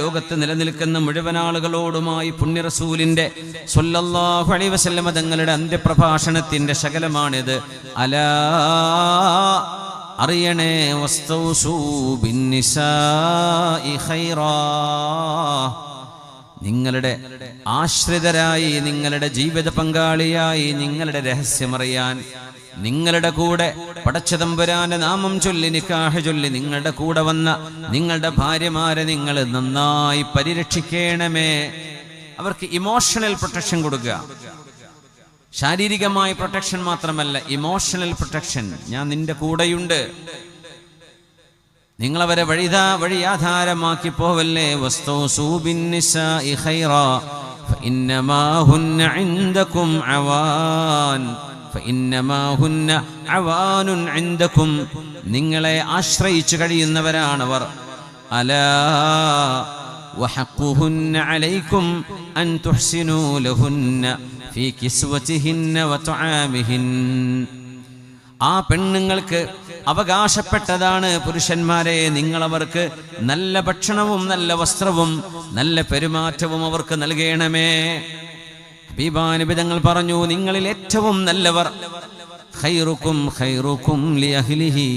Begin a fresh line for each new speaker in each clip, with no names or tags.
ലോകത്ത് നിലനിൽക്കുന്ന മുഴുവൻ ആളുകളോടുമായി പുണ്യ റസൂലിന്റെ സ്വല്ലല്ലാഹു അലൈഹി വസല്ലം തങ്ങളുടെ അന്ത്യപ്രഭാഷണത്തിന്റെ ശകലമാണിത്. അലാ അറിയണേ, വസ്തൗസൂ ബിന്നിസാഇ ഖൈറാ, നിങ്ങളുടെ ആശ്രിതരായി, നിങ്ങളുടെ ജീവിത പങ്കാളിയായി, നിങ്ങളുടെ രഹസ്യമറിയാൻ, നിങ്ങളുടെ കൂടെ പടച്ചതമ്പുരാന്റെ നാമം ചൊല്ലി നിക്കാഹ് ചൊല്ലി നിങ്ങളുടെ കൂടെ വന്ന നിങ്ങളുടെ ഭാര്യമാരെ നിങ്ങൾ നന്നായി പരിരക്ഷിക്കണമേ. അവർക്ക് ഇമോഷണൽ പ്രൊട്ടക്ഷൻ കൊടുക്കുക. ശാരീരികമായ പ്രൊട്ടക്ഷൻ മാത്രമല്ല, ഇമോഷണൽ പ്രൊട്ടക്ഷൻ. ഞാൻ നിന്റെ കൂടെയുണ്ട്, നിങ്ങളവരെ വഴിയാധാരമാക്കി പോവല്ലേ. വസ്തൗസൂ ബിന്നിസാഇ ഖൈറാ ഫഇന്നമാ ഹുന്ന ഇൻദകും അവാൻ ഫഇന്നമാ ഹുന്ന അവാനുൻ ഇൻദകും, നിങ്ങളെ ആശ്രയിച്ചു കഴിയുന്നവരാണവർ. അലാ വഹഖുഹുന്ന അലൈക്കും അൻ തുഹ്സിനൂ ലഹുന്ന ഫീ കിസ്വതിഹിന്ന വതആമിഹിൻ, ആ പെണ്ണുങ്ങൾക്ക് അവകാശപ്പെട്ടതാണ് പുരുഷന്മാരെ, നിങ്ങളവർക്ക് നല്ല ഭക്ഷണവും നല്ല വസ്ത്രവും നല്ല പെരുമാറ്റവും അവർക്ക് നൽകണമേ. ഹബീബായ നബി തങ്ങൾ പറഞ്ഞു, നിങ്ങളിൽ ഏറ്റവും നല്ലവർ ഖൈറുക്കും ഖൈറുക്കും ലി അഹ്ലിഹി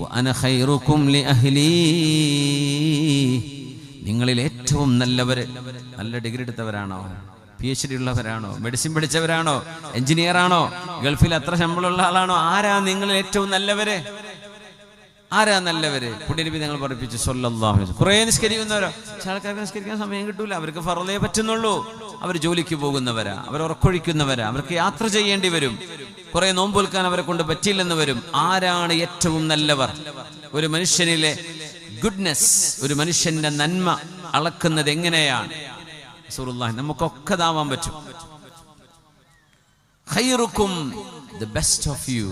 വഅന ഖൈറുക്കും ലി അഹ്ലി, നിങ്ങളിൽ ഏറ്റവും നല്ലവർ നല്ല ഡിഗ്രി എടുത്തവരാണോ, PhD ഉള്ളവരാണോ, മെഡിസിൻ പഠിച്ചവരാണോ, എഞ്ചിനീയർ ആണോ, ഗൾഫിൽ അത്ര ശമ്പളമുള്ള ആളാണോ, ആരാ നിങ്ങൾ ഏറ്റവും നല്ലവര്? ആരാ നല്ലവര്? പുണ്യനബി ഞങ്ങൾ പഠിപ്പിച്ചു സ്വല്ലല്ലാഹു അലൈഹി വസല്ലം. കുറേ നിസ്കരിക്കുന്നവരോ, ചില ആൾക്കാർക്ക് നിസ്കരിക്കാൻ സമയം കിട്ടൂല, അവർക്ക് ഫർളേ പറ്റുന്നുള്ളൂ, അവർ ജോലിക്ക് പോകുന്നവരാ, അവർ ഉറക്കൊഴിക്കുന്നവരാ, അവർക്ക് യാത്ര ചെയ്യേണ്ടി വരും, കുറെ നോമ്പുൽക്കാൻ അവരെ കൊണ്ട് പറ്റിയില്ലെന്ന് വരും. ആരാണ് ഏറ്റവും നല്ലവർ? ഒരു മനുഷ്യനിലെ ഗുഡ്നെസ്, ഒരു മനുഷ്യന്റെ നന്മ അളക്കുന്നത് എങ്ങനെയാണ്? റസൂലുള്ളാഹി നമുക്കൊക്കെ ദാവാൻ പറ്റും. ഖൈറുക്കും, the best of you,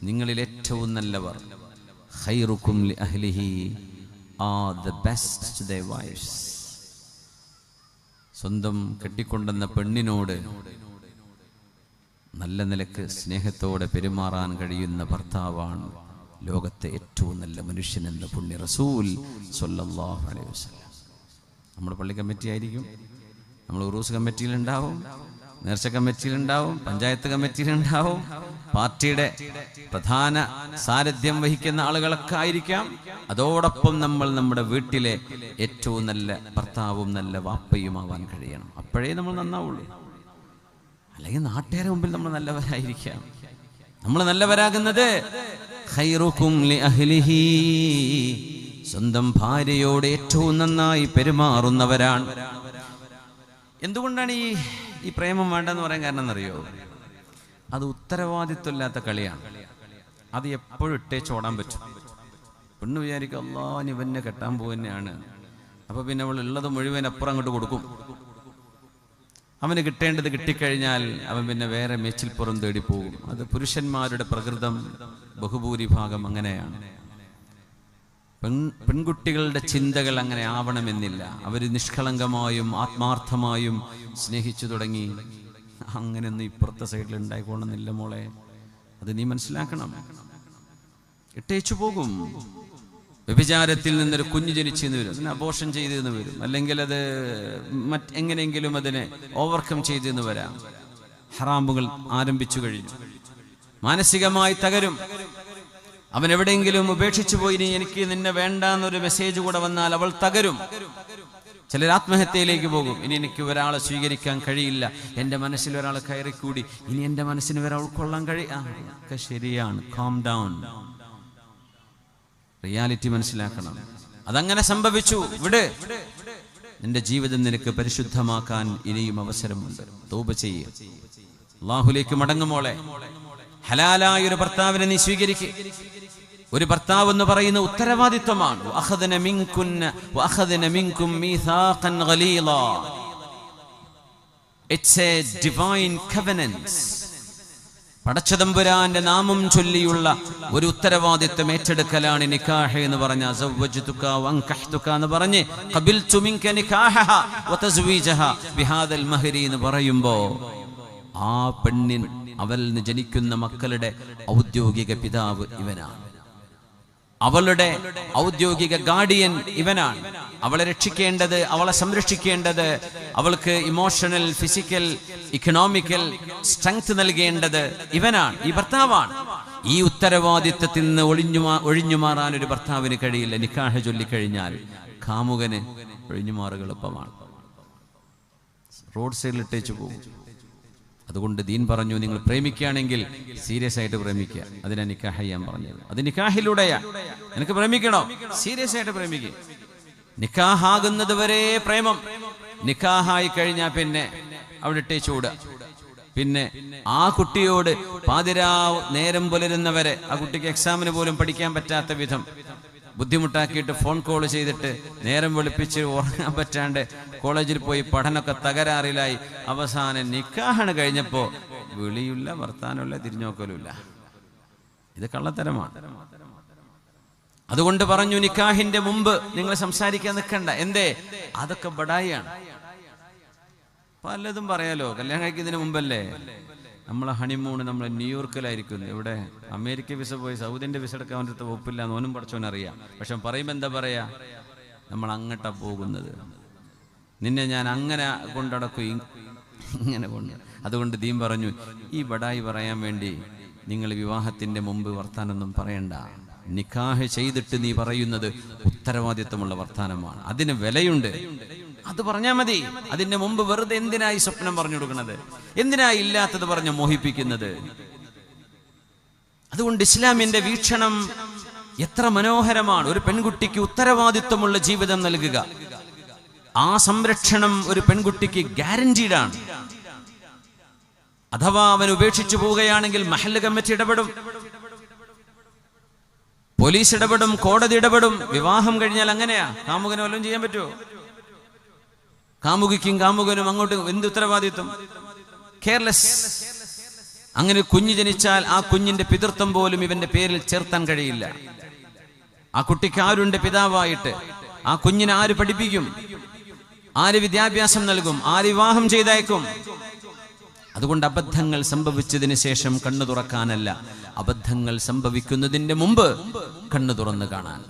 നിങ്ങളിൽ ഏറ്റവും നല്ലവർ. ഖൈറുക്കും ലി അഹ്ലിഹി are the best to their wives, സ്വന്തം കെട്ടിക്കൊണ്ടെന്ന പെണ്ണിനോട് നല്ല നിലക്ക് സ്നേഹത്തോടെ പെരുമാറാൻ കഴിയുന്ന ഭർത്താവാണ് ലോകത്തെ ഏറ്റവും നല്ല മനുഷ്യനെന്ന് പുണ്യ റസൂൽ സ്വല്ലല്ലാഹു അലൈഹി വസല്ലം. നമ്മുടെ പള്ളി കമ്മിറ്റി ആയിരിക്കും, നമ്മൾ ഉറൂസ് കമ്മിറ്റിയിലുണ്ടാവും, നേർച്ച കമ്മിറ്റിയിലുണ്ടാവും, പഞ്ചായത്ത് കമ്മിറ്റിയിലുണ്ടാവും, പാർട്ടിയുടെ പ്രധാന സാരഥ്യം വഹിക്കുന്ന ആളുകളൊക്കെ ആയിരിക്കാം. അതോടൊപ്പം നമ്മൾ നമ്മുടെ വീട്ടിലെ ഏറ്റവും നല്ല ഭർത്താവും നല്ല വാപ്പയുമാവാൻ കഴിയണം. അപ്പോഴേ നമ്മൾ നന്നാവുള്ളൂ. അല്ലെങ്കിൽ നാട്ടുകാരുടെ മുമ്പിൽ നമ്മൾ നല്ലവരായിരിക്കാം. നമ്മൾ നല്ലവരാകുന്നത് ഖൈറുക്കും ലി അഹ്ലിഹി, സ്വന്തം ഭാര്യയോട് ഏറ്റവും നന്നായി പെരുമാറുന്നവരാണ്. എന്തുകൊണ്ടാണ് ഈ പ്രേമം വേണ്ടെന്ന് പറയാൻ കാരണം എന്നറിയോ? അത് ഉത്തരവാദിത്വമില്ലാത്ത കളിയാണ്. അത് എപ്പോഴും ഇട്ടേച്ചോടാൻ പറ്റും. പെണ്ണ് വിചാരിക്കും, അല്ലാഹ് ഇവന്നെ കെട്ടാൻ പോവുകയാണ്, അപ്പൊ പിന്നെ അവൾ ഉള്ളത് മുഴുവൻ അപ്പുറം അങ്ങോട്ട് കൊടുക്കും. അവന് കിട്ടേണ്ടത് കിട്ടിക്കഴിഞ്ഞാൽ അവൻ പിന്നെ വേറെ മേച്ചിൽപ്പുറം തേടി പോകും. അത് പുരുഷന്മാരുടെ പ്രകൃതം ബഹുഭൂരിഭാഗം അങ്ങനെയാണ്. പെൺകുട്ടികളുടെ ചിന്തകൾ അങ്ങനെ ആവണമെന്നില്ല. അവർ നിഷ്കളങ്കമായും ആത്മാർത്ഥമായും സ്നേഹിച്ചു തുടങ്ങി. അങ്ങനെയൊന്നും ഇപ്പുറത്തെ സൈഡിൽ ഉണ്ടായിക്കോണമെന്നില്ല മോളെ, അത് നീ മനസ്സിലാക്കണം. ഇട്ടേച്ചു പോകും. വ്യഭിചാരത്തിൽ നിന്നൊരു കുഞ്ഞ് ജനിച്ചെന്ന് വരും, അതിന് അബോർഷൻ ചെയ്തെന്ന് വരും, അല്ലെങ്കിൽ അത് എങ്ങനെയെങ്കിലും അതിനെ ഓവർകം ചെയ്തെന്ന് വരാം. ഹറാമുകൾ ആരംഭിച്ചു കഴിഞ്ഞു, മാനസികമായി തകരും. അവൻ എവിടെയെങ്കിലും ഉപേക്ഷിച്ചു പോയി, ഇനി എനിക്ക് നിന്നെ വേണ്ടാന്നൊരു മെസ്സേജ് കൂടെ വന്നാൽ അവൾ തകരും. ചിലർ ആത്മഹത്യയിലേക്ക് പോകും. ഇനി എനിക്ക് ഒരാളെ സ്വീകരിക്കാൻ കഴിയില്ല, എൻ്റെ മനസ്സിൽ ഒരാൾ കയറിക്കൂടി, ഇനി എൻ്റെ മനസ്സിന് ഒരാൾ ഉൾക്കൊള്ളാൻ ഒക്കെ ശരിയാണ്. കാം ഡൗൺ, റിയാലിറ്റി മനസ്സിലാക്കണം. അതങ്ങനെ സംഭവിച്ചു, വിട്. നിന്റെ ജീവിതം നിനക്ക് പരിശുദ്ധമാക്കാൻ ഇനിയും അവസരമുണ്ട്. തൗബ ചെയ്യുക, അല്ലാഹുവിലേക്ക് മടങ്ങുമോളെ. ഹലാലായ ഒരു ഭർത്താവിനെ നീ സ്വീകരിക്കുക. ഒരു ഭർത്താവ് എന്ന് പറയുന്ന ഉത്തരവാദിത്വമാണ്. വഅഖദന മിൻകുന്ന വഅഖദന മിൻകും മീസാഖൻ ഗലീളാ. It's a divine covenant. പടച്ചതമ്പുരാന്റെ നാമം ചൊല്ലിയുള്ള ഒരു ഉത്തരവാദിത്വം ഏറ്റെടുക്കലാണ് നിക്കാഹ് എന്ന് പറഞ്ഞ സവ്വജ്തുക വൻകഹ്തുക എന്ന് പറഞ്ഞ് ഖബിൽതു മിൻക നിക്കാഹഹ വതസ്വീജഹ ബിഹാദൽ മഹരി എന്ന് പറയുമ്പോൾ ആ പെണ്ണിൻ അവൽ നിന്ന് ജനിക്കുന്ന മക്കളുടെ ഔദ്യോഗിക പിതാവ് ഇവനാണ്. അവളുടെ ഔദ്യോഗിക ഗാർഡിയൻ ഇവനാണ്. അവളെ രക്ഷിക്കേണ്ടത്, അവളെ സംരക്ഷിക്കേണ്ടത്, അവൾക്ക് ഇമോഷണൽ, ഫിസിക്കൽ, ഇക്കണോമിക്കൽ സ്ട്രെങ്ത് നൽകേണ്ടത് ഇവനാണ്, ഈ ഭർത്താവാണ്. ഈ ഉത്തരവാദിത്വത്തിൽ നിന്ന് ഒഴിഞ്ഞു മാറാൻ ഒരു ഭർത്താവിന് കഴിയില്ല. നിക്കാഹ് ചൊല്ലിക്കഴിഞ്ഞാൽ കാമുകന് ഒഴിഞ്ഞുമാറുക എളുപ്പമാണ്, റോഡ് സൈഡിൽ ഇട്ടേച്ചു പോകും. അതുകൊണ്ട് ദീൻ പറഞ്ഞു, നിങ്ങൾ പ്രേമിക്കുകയാണെങ്കിൽ സീരിയസ് ആയിട്ട് പ്രേമിക്കുക. അതിനാ നിക്കാഹ് ചെയ്യാൻ പറഞ്ഞത്. അത് നിക്കാഹിലൂടെയാ. നിനക്ക് പ്രേമിക്കണോ, സീരിയസ് ആയിട്ട് പ്രേമിക്കുക. നിക്കാഹാകുന്നത് വരെ പ്രേമം. നിക്കാഹായി കഴിഞ്ഞാൽ പിന്നെ അവിടെ ഇട്ടേച്ചൂടുക. പിന്നെ ആ കുട്ടിയോട് പാതിരാവ് നേരം പുലരുന്നവരെ, ആ കുട്ടിക്ക് എക്സാമിന് പോലും പഠിക്കാൻ പറ്റാത്ത വിധം ബുദ്ധിമുട്ടാക്കിയിട്ട് ഫോൺ കോൾ ചെയ്തിട്ട് നേരം വെളുപ്പിച്ച് ഉറങ്ങാൻ പറ്റാണ്ട് കോളേജിൽ പോയി പഠനമൊക്കെ തകരാറിലായി അവസാനം നിക്കാഹാണ് കഴിഞ്ഞപ്പോൾ വിളിയില്ല, വർത്താനമില്ല, തിരിഞ്ഞോക്കലുമില്ല. ഇത് കള്ളത്തരമാണ്. അതുകൊണ്ട് പറഞ്ഞു, നിക്കാഹിന്റെ മുമ്പ് നിങ്ങൾ സംസാരിക്കാൻ നിൽക്കണ്ട. എന്തേ? അതൊക്കെ ബഡായിയാണ്. പലതും പറയാലോ. കല്യാണം കഴിക്കുന്നതിന് മുമ്പല്ലേ നമ്മളെ ഹണിമൂണ് നമ്മൾ ന്യൂയോർക്കിലായിരിക്കും. ഇവിടെ അമേരിക്ക വിസ പോയി സൗദിന്റെ വിസ എടുക്കാൻ വേണ്ടിയിട്ട് ഒപ്പില്ല എന്ന് ഓനും പഠിച്ചോനറിയാം. പക്ഷെ പറയുമ്പോൾ എന്താ പറയാ, നമ്മൾ അങ്ങോട്ടാ പോകുന്നത്, നിന്നെ ഞാൻ അങ്ങനെ കൊണ്ടടക്കും, ഇങ്ങനെ കൊണ്ട്. അതുകൊണ്ട് ദീൻ പറഞ്ഞു, ഈ ബഡായി പറയാൻ വേണ്ടി നിങ്ങൾ വിവാഹത്തിന്റെ മുമ്പ് വർത്താനൊന്നും പറയണ്ട. നിക്കാഹ് ചെയ്തിട്ട് നീ പറയുന്നത് ഉത്തരവാദിത്വമുള്ള വർത്താനമാണ്, അതിന് വിലയുണ്ട്, അത് പറഞ്ഞാൽ മതി. അതിന്റെ മുമ്പ് വെറുതെ എന്തിനായി സ്വപ്നം പറഞ്ഞു കൊടുക്കുന്നത്, എന്തിനായി ഇല്ലാത്തത് പറഞ്ഞ് മോഹിപ്പിക്കുന്നത്? അതുകൊണ്ട് ഇസ്ലാമിന്റെ വീക്ഷണം എത്ര മനോഹരമാണ്. ഒരു പെൺകുട്ടിക്ക് ഉത്തരവാദിത്വമുള്ള ജീവിതം നൽകുക, ആ സംരക്ഷണം ഒരു പെൺകുട്ടിക്ക് ഗ്യാരണ്ടീഡാണ്. അഥവാ അവൻ ഉപേക്ഷിച്ചു പോവുകയാണെങ്കിൽ മഹല്ല് കമ്മിറ്റി ഇടപെടും, പോലീസ് ഇടപെടും, കോടതി ഇടപെടും. വിവാഹം കഴിഞ്ഞാൽ അങ്ങനെയാ. കാമുകന് വല്ലതും ചെയ്യാൻ പറ്റുമോ? കാമുകിക്കും കാമുകനും അങ്ങോട്ട് എന്ത് ഉത്തരവാദിത്വം? കെയർലെസ്. അങ്ങനെ കുഞ്ഞ് ജനിച്ചാൽ ആ കുഞ്ഞിന്റെ പിതൃത്വം പോലും ഇവന്റെ പേരിൽ ചേർത്താൻ കഴിയില്ല. ആ കുട്ടിക്ക് ആരുണ്ട് പിതാവായിട്ട്? ആ കുഞ്ഞിനെ ആര് പഠിപ്പിക്കും? ആര് വിദ്യാഭ്യാസം നൽകും? ആര് വിവാഹം ചെയ്തയക്കും? അതുകൊണ്ട് അബദ്ധങ്ങൾ സംഭവിച്ചതിന് ശേഷം കണ്ണു തുറക്കാനല്ല, അബദ്ധങ്ങൾ സംഭവിക്കുന്നതിന്റെ മുമ്പ് കണ്ണു തുറന്ന് കാണാൻ.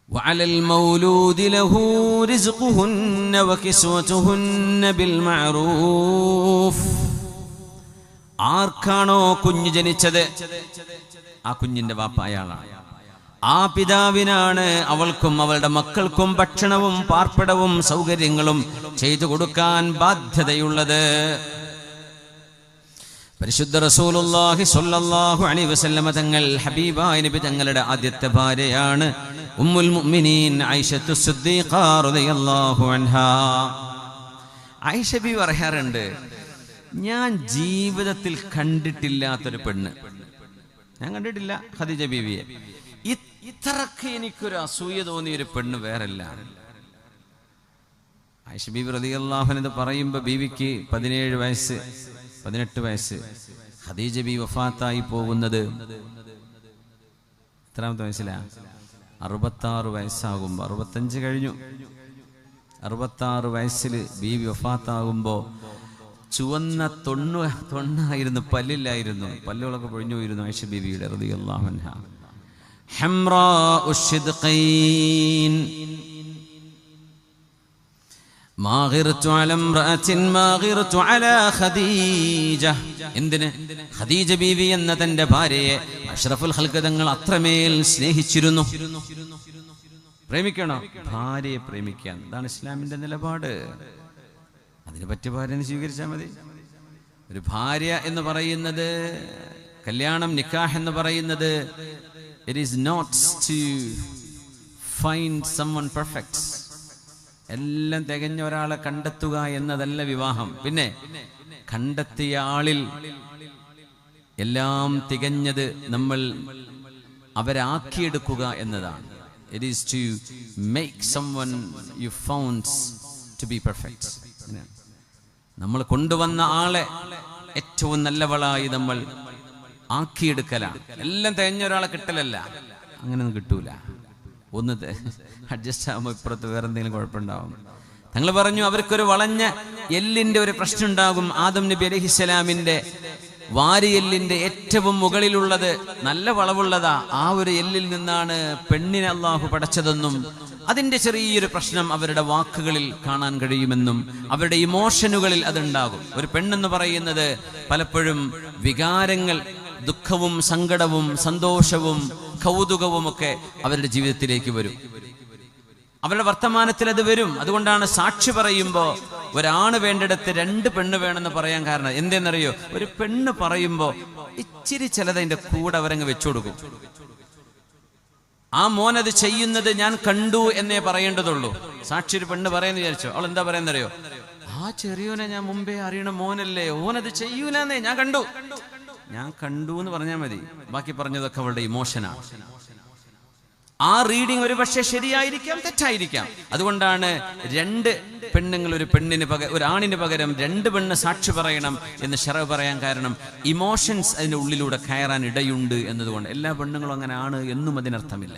وعلى المولود له رزقهن وكسوتهن بالمعروف. ആർക്കാണോ കുഞ്ഞ് ജനിച്ചത്, ആ കുഞ്ഞിന്റെ വാപ്പ അയാളാണ്. ആ പിതാവിനാണ് അവൾക്കും അവളുടെ മക്കൾക്കും ഭക്ഷണവും പാർപ്പിടവും സൗകര്യങ്ങളും ചെയ്തു കൊടുക്കാൻ ബാധ്യതയുള്ളത്. പരിശുദ്ധ റസൂലുള്ളാഹി സ്വല്ലല്ലാഹു അലൈഹി വസല്ലമ തങ്ങൾ, ഹബീബായ നബി തങ്ങളുടെ ആദ്യത്തെ ഭാര്യയാണ് ഉമ്മുൽ മുഅ്മിനീൻ ആയിഷത്തു സിദ്ദീഖ റളിയല്ലാഹു അൻഹാ. ആയിഷ ബി പറയാറുണ്ട്, ഞാൻ ജീവിതത്തിൽ കണ്ടിട്ടില്ലാത്തൊരു പെണ്ണ് ഞാൻ കണ്ടിട്ടില്ല ഖദീജ ബീവിയെ. ഇത്രക്ക് എനിക്കൊരു അസൂയ തോന്നിയൊരു പെണ്ണ് വേറല്ല. ആയിഷ ബീവി റളിയല്ലാഹു അൻഹ പറയുമ്പോൾ ബീവിക്ക് 17 വയസ്സ് 18 വയസ്സ്. ഖദീജ ബി വഫാത്തായി പോകുന്നത് എത്രാമത്തെ വയസ്സിലാണ്? 66 വയസ്സാകുമ്പോൾ, 65 കഴിഞ്ഞു. 66 വയസ്സിൽ ബീവി വഫാത്താകുമ്പോൾ ചുവന്ന തൊണ്ണായിരുന്നു, പല്ലില്ലായിരുന്നു, പല്ലുകളൊക്കെ പൊഴിഞ്ഞു പോയിരുന്നു ആയിഷ ബീവിയുടെ റളിയല്ലാഹു അൻഹ. ഹംറാഉ ശിദ്ഖൈൻ മാഗിറതു അല ഇംറഅത്തിൻ മാഗിറതു അലാ ഖദീജ. എന്തിന്? ഖദീജ ബീവി എന്ന തന്റെ ഭാര്യയെ അഷ്റഫുൽ ഖൽഖ് തങ്ങൾ അത്രമേൽ സ്നേഹിച്ചിരുന്നു. പ്രേമിക്കണോ? ഭാര്യയെ പ്രേമിക്കാൻ. ഇതാണ് ഇസ്ലാമിന്റെ നിലപാട്. അതിന് പറ്റിയ ഭാര്യനെ സ്വീകരിച്ചാൽ മതി. ഒരു ഭാര്യ എന്ന് പറയുന്നത്, കല്യാണം നിക്കാഹ് എന്ന് പറയുന്നത്, it is not to find someone perfect. എല്ലാം തികഞ്ഞ ഒരാളെ കണ്ടെത്തുക എന്നതല്ല വിവാഹം. പിന്നെ കണ്ടെത്തിയ ആളിൽ എല്ലാം തികഞ്ഞത് നമ്മൾ അവരാക്കിയെടുക്കുക എന്നതാണ്. It is to make someone you found to be perfect. നമ്മൾ കൊണ്ടുവന്ന ആളെ ഏറ്റവും നല്ലവളായി നമ്മൾ ആക്കിയെടുക്കലാണ്. എല്ലാം തികഞ്ഞ ഒരാളെ കിട്ടലല്ല, അങ്ങനെയൊന്നും കിട്ടൂല. ഒന്ന് അഡ്ജസ്റ്റ് ആകുമ്പോൾ ഇപ്പുറത്ത് വേറെ എന്തെങ്കിലും കുഴപ്പമുണ്ടാവും. തങ്ങൾ പറഞ്ഞു, അവർക്കൊരു വളഞ്ഞ എല്ലിന്റെ ഒരു പ്രശ്നം ഉണ്ടാകും. ആദം നബി അലൈഹിസ്സലാമിന്റെ വാരിയെല്ലിന്റെ ഏറ്റവും മുകളിലുള്ളത് നല്ല വളവുള്ളതാ, ആ ഒരു എല്ലിൽ നിന്നാണ് പെണ്ണിനെ അള്ളാഹു പടച്ചതെന്നും അതിന്റെ ചെറിയൊരു പ്രശ്നം അവരുടെ വാക്കുകളിൽ കാണാൻ കഴിയുമെന്നും അവരുടെ ഇമോഷനുകളിൽ അതുണ്ടാകും. ഒരു പെണ്ണെന്ന് പറയുന്നത് പലപ്പോഴും വികാരങ്ങൾ, ദുഃഖവും സങ്കടവും സന്തോഷവും കൗതുകവും ഒക്കെ അവരുടെ ജീവിതത്തിലേക്ക് വരും, അവരുടെ വർത്തമാനത്തിൽ അത് വരും. അതുകൊണ്ടാണ് സാക്ഷി പറയുമ്പോൾ ഒരാണ് വേണ്ടിടത്ത് 2 പെണ്ണ് വേണമെന്ന് പറയാൻ കാരണം എന്തെന്നറിയോ? ഒരു പെണ്ണ് പറയുമ്പോൾ ഇച്ചിരി ചിലത് അതിന്റെ കൂടെ അവരങ്ങ് വെച്ചു കൊടുക്കും. ആ മോനത് ചെയ്യുന്നത് ഞാൻ കണ്ടു എന്നേ പറയേണ്ടതുള്ളൂ. സാക്ഷി ഒരു പെണ്ണ് പറയുന്ന വിചാരിച്ചോ, അവൾ എന്താ പറയുന്നറിയോ? ആ ചെറിയോനെ ഞാൻ മുമ്പേ അറിയണ മോനല്ലേ, ഓനത് ചെയ്യൂലെന്നേ ഞാൻ കണ്ടു എന്ന് പറഞ്ഞാൽ മതി. ബാക്കി പറഞ്ഞതൊക്കെ അവളുടെ ഇമോഷനാണ്. ആ റീഡിങ് ഒരു പക്ഷേ ശരിയായിരിക്കാം, തെറ്റായിരിക്കാം. അതുകൊണ്ടാണ് 2 പെണ്ണുങ്ങൾ ഒരു ആണിന് പകരം 2 പെണ്ണ് സാക്ഷി പറയണം എന്ന് ശറഅ് പറയാൻ കാരണം ഇമോഷൻസ് അതിന്റെ ഉള്ളിലൂടെ കയറാൻ ഇടയുണ്ട് എന്നതുകൊണ്ട്. എല്ലാ പെണ്ണുങ്ങളും അങ്ങനെ ആണ് എന്നും അതിനർത്ഥമില്ല.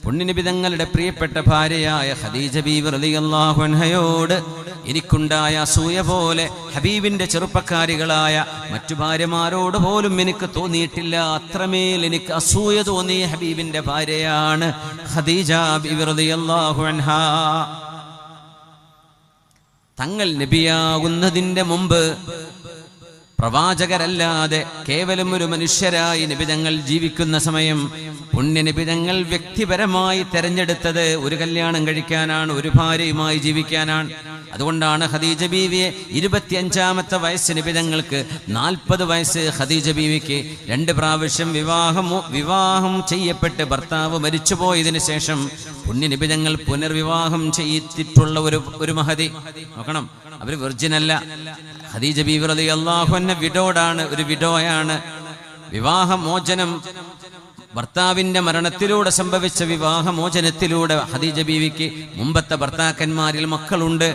പുണ്യനബി തങ്ങളുടെ പ്രിയപ്പെട്ട ഭാര്യയായ ഖദീജ ബീവി റളിയല്ലാഹു അൻഹയോട് എനിക്കുണ്ടായ അസൂയ പോലെ ഹബീബിന്റെ ചെറുപ്പക്കാരികളായ മറ്റു ഭാര്യമാരോട് പോലും എനിക്ക് തോന്നിയിട്ടില്ല. അത്രമേൽ എനിക്ക് അസൂയ തോന്നിയ ഹബീബിന്റെ ഭാര്യയാണ് ഖദീജ ബീവി റളിയല്ലാഹു അൻഹാ. തങ്ങൾ നബിയാകുന്നതിന്റെ മുമ്പ് പ്രവാചകരല്ലാതെ കേവലം ഒരു മനുഷ്യരായി നിബിതങ്ങൾ ജീവിക്കുന്ന സമയം പുണ്യ നിബിതങ്ങൾ വ്യക്തിപരമായി തെരഞ്ഞെടുത്തത് ഒരു കല്യാണം കഴിക്കാനാണ്, ഒരു ഭാര്യയുമായി ജീവിക്കാനാണ്. അതുകൊണ്ടാണ് ഖദീജ ബീവിയെ 25-ാമത്തെ വയസ്സ് നിബിതങ്ങൾക്ക് 40 വയസ്സ് ഖദീജ ബീവിക്ക് 2 പ്രാവശ്യം വിവാഹം ചെയ്യപ്പെട്ട് ഭർത്താവ് മരിച്ചുപോയതിനു ശേഷം പുണ്യ നിബിതങ്ങൾ പുനർവിവാഹം ചെയ്തിട്ടുള്ള ഒരു മഹദി. നോക്കണം, അവര് വെർജിനല്ല. ഖദീജ ബീവി റളിയല്ലാഹു അൻഹ വിഡോഡാണ്, ഒരു വിഡോയാണ്. വിവാഹമോചനം ഭർത്താവിന്റെ മരണത്തിലൂടെ സംഭവിച്ച വിവാഹമോചനത്തിലൂടെ ഖദീജ ബീവിക്ക് മുമ്പത്തെ ഭർത്താക്കന്മാരിൽ മക്കളുണ്ട്.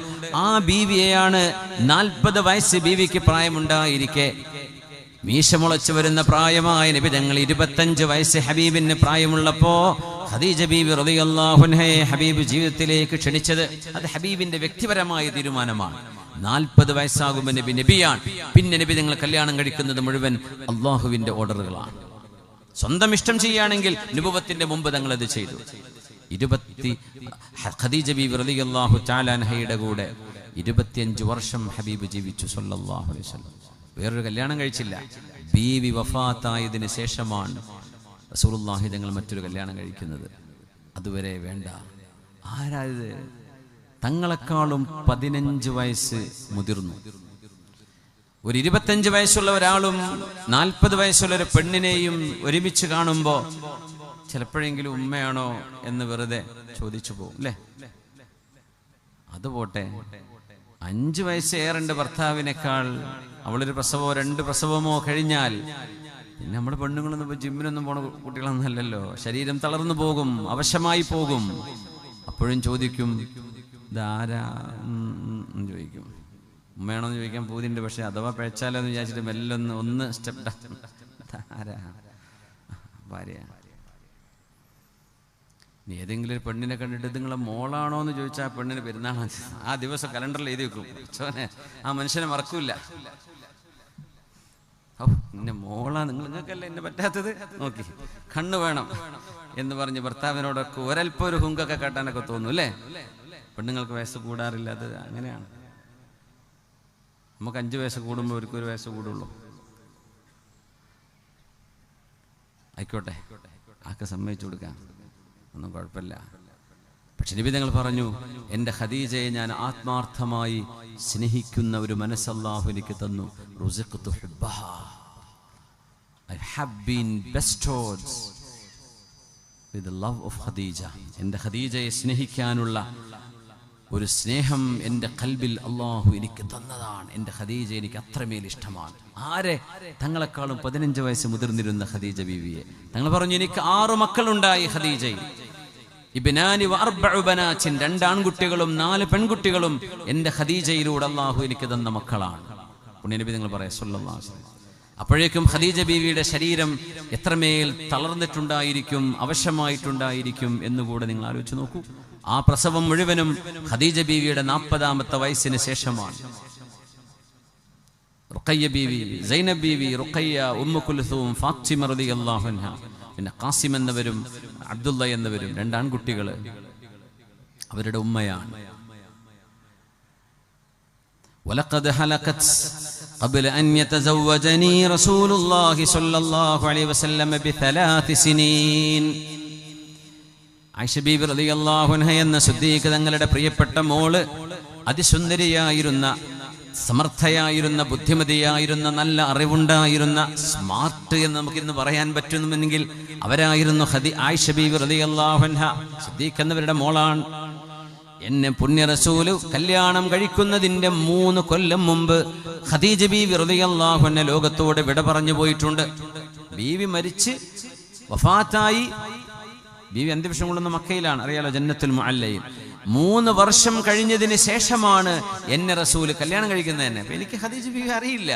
ആ ബീവിയെയാണ് 40 വയസ്സ് ബീവിക്ക് പ്രായമുണ്ടായിരിക്കെ മീശമുളച്ചു വരുന്ന പ്രായമായ നബി തങ്ങൾ 25 വയസ്സ് ഹബീബിന് പ്രായമുള്ളപ്പോ ഖദീജ ബീവി റളിയല്ലാഹു അൻഹയെ ഹബീബ് ജീവിതത്തിലേക്ക് ക്ഷണിച്ചത് അത് ഹബീബിന്റെ വ്യക്തിപരമായ തീരുമാനമാണ്. 40 വയസ്സാകുമ്പോൾ നബിയാണ്. പിന്നെ നബി തങ്ങൾ കല്യാണം കഴിക്കുന്നത് മുഴുവൻ അള്ളാഹുവിന്റെ ഓർഡറുകളാണ്. സ്വന്തം ഇഷ്ടം ചെയ്യുകയാണെങ്കിൽ നുബുവത്തിന്റെ മുമ്പ് തങ്ങൾ അത് ചെയ്തു. ഖദീജ ബീവി റളിയല്ലാഹു തആല അൻഹയുടെ കൂടെ 25 വർഷം ഹബീബ് ജീവിച്ചു സല്ലല്ലാഹു അലൈഹി വസല്ലം. വേറൊരു കല്യാണം കഴിച്ചില്ല. ബീവി വഫാത്തായതിനു ശേഷമാണ് റസൂലുള്ളാഹി തങ്ങൾ മറ്റൊരു കല്യാണം കഴിക്കുന്നത്. അതുവരെ വേണ്ട. ആരായത്? തങ്ങളെക്കാളും 15 വയസ്സ് മുതിർന്നു. ഒരു 25 വയസ്സുള്ള ഒരാളും 40 വയസ്സുള്ള ഒരു പെണ്ണിനെയും ഒരുമിച്ച് കാണുമ്പോ ചിലപ്പോഴെങ്കിലും ഉമ്മയാണോ എന്ന് വെറുതെ ചോദിച്ചു പോകും, അല്ലേ? അതുപോട്ടെ, 5 വയസ്സ് ഏറെണ്ട് ഭർത്താവിനേക്കാൾ. അവളൊരു പ്രസവമോ 2 പ്രസവമോ കഴിഞ്ഞാൽ പിന്നെ നമ്മുടെ പെണ്ണുങ്ങളൊന്നും ഇപ്പൊ ജിമ്മിനൊന്നും പോണ കുട്ടികളൊന്നുമല്ലല്ലോ. ശരീരം തളർന്നു പോകും, അവശമായി പോകും. അപ്പോഴും ചോദിക്കും, ഇതാരാ ചോദിക്കും. ഉമ്മയാണോന്ന് ചോദിക്കാൻ പൂതിണ്ട്, പക്ഷെ അഥവാ പഴച്ചാലോ എന്ന് വിചാരിച്ചിട്ട് മെല്ലെ ഒന്ന് സ്റ്റെപ്പ് ആരാ ഭാര്യ. ഏതെങ്കിലും ഒരു പെണ്ണിനെ കണ്ടിട്ട് നിങ്ങളെ മോളാണോ എന്ന് ചോദിച്ചാൽ ആ പെണ്ണിന് പെരുന്നാളാണ് ആ ദിവസം കലണ്ടറിൽ എഴുതി വെക്കും. ആ മനുഷ്യനെ മറക്കൂല. എന്നെ മോളാ, നിങ്ങൾക്കല്ല എന്നെ പറ്റാത്തത്, നോക്കി കണ്ണു വേണം എന്ന് പറഞ്ഞ് ഭർത്താവിനോടൊക്കെ ഒരൽപ്പം ഒരു ഹുങ്കൊക്കെ കാട്ടാനൊക്കെ തോന്നും, അല്ലേ? പെണ്ണുങ്ങൾക്ക് വയസ്സ് കൂടാറില്ല, അത് അങ്ങനെയാണ്. നമുക്ക് 5 വയസ്സ് കൂടുമ്പോൾ അവർക്ക് 1 വയസ്സ് കൂടുള്ളൂ. ആയിക്കോട്ടെ, ആക്കെ സമ്മതിച്ചു കൊടുക്കാം, ഒന്നും കുഴപ്പമില്ല. പക്ഷെ നബി തങ്ങൾ പറഞ്ഞു, എൻ്റെ ഖദീജയെ ഞാൻ ആത്മാർത്ഥമായി സ്നേഹിക്കുന്ന ഒരു മനസ്സ് അല്ലാഹു എനിക്ക് തന്നു. റുസിഖ്തു ഹുബ്ബഹാ, I have been bestowed with the love of Khadija. എൻ്റെ ഖദീജയെ സ്നേഹിക്കാനുള്ള ഒരു സ്നേഹം എൻ്റെ ഖൽബിൽ അല്ലാഹു എനിക്ക് തന്നതാണ്. എൻ്റെ ഖദീജ എനിക്ക് അത്രമേൽ ഇഷ്ടമാണ്. ആരെ? തങ്ങളെക്കാളും 15 വയസ്സ് മുതിർന്നിരുന്ന ഖദീജ ബീവിയെ. തങ്ങൾ പറഞ്ഞു, എനിക്ക് 6 മക്കളുണ്ടായി ഖദീജയിൽ. ഇബ്നാനി വ 4 ബനാത്തിൻ, 2 ആൺകുട്ടികളും 4 പെൺകുട്ടികളും എൻ്റെ ഖദീജയിലൂടെ അല്ലാഹു എനിക്ക് തന്ന മക്കളാണ്. പുണ്യനബി തങ്ങൾ പറയാ സല്ലല്ലാഹു അലൈഹി വസല്ലം, അപ്പോഴേക്കും ഖദീജ ബീവിയുടെ ശരീരം എത്രമേൽ തളർന്നിട്ടുണ്ടായിരിക്കും, അവശമായിട്ടുണ്ടായിരിക്കും എന്നുകൂടെ നിങ്ങൾ ആലോചിച്ച് നോക്കൂ. ആ പ്രസവം മുഴുവനും ഖദീജ ബീവിയുടെ 40ാമത്തെ വയസ്സിന് ശേഷമാണ്. റുഖയ്യ ബീവി, സൈനബ് ബീവി, റുഖയ്യ, ഉമ്മു കുൽസൂം, ഫാത്തിമ റളിയല്ലാഹു അൻഹ, പിന്നെ ഖാസിം എന്നവരും അബ്ദുള്ള എന്നവരും 2 ആൺകുട്ടികൾ അവരുടെ ഉമ്മയാണ്. വലഖദ് ഹലകത് قبل أن يتزوجني رسول الله صلى الله عليه وسلم ب3 سنين. ആയിഷ ബീബി റളിയല്ലാഹു അൻഹ എന്ന സിദ്ദീഖ തങ്ങളുടെ പ്രിയപ്പെട്ട മോള് അതിസുന്ദരിയായിരുന്ന, സമർത്ഥയായിരുന്ന, ബുദ്ധിമതിയായിരുന്ന, നല്ല അറിവുണ്ടായിരുന്ന, സ്മാർട്ട് എന്ന് നമുക്കിന്ന് പറയാൻ പറ്റുന്നുവെങ്കിൽ അവരായിരുന്നു ആയിഷ ബീബി റളിയല്ലാഹു അൻഹ. സിദ്ദീഖ് എന്നവരുടെ മോളാണ്. എന്നെ പുണ്യ റസൂല് കല്യാണം കഴിക്കുന്നതിന്റെ 3 കൊല്ലം മുമ്പ് ഖദീജ ബീവി റളിയല്ലാഹു അൻഹ ലോകത്തോട് വിട പറഞ്ഞു പോയിട്ടുണ്ട്. ബീവി മരിച്ച് വഫാത്തായി. ബീവി അന്ത്യവിഷം കൊള്ളുന്ന മക്കയിലാണ്, അറിയാലോ, ജന്നത്തുൽ മുഅല്ലയിൽ. 3 വർഷം കഴിഞ്ഞതിന് ശേഷമാണ് എന്നെ റസൂല് കല്യാണം കഴിക്കുന്നത് തന്നെ. അപ്പൊ എനിക്ക് ഖദീജ ബീവി അറിയില്ല.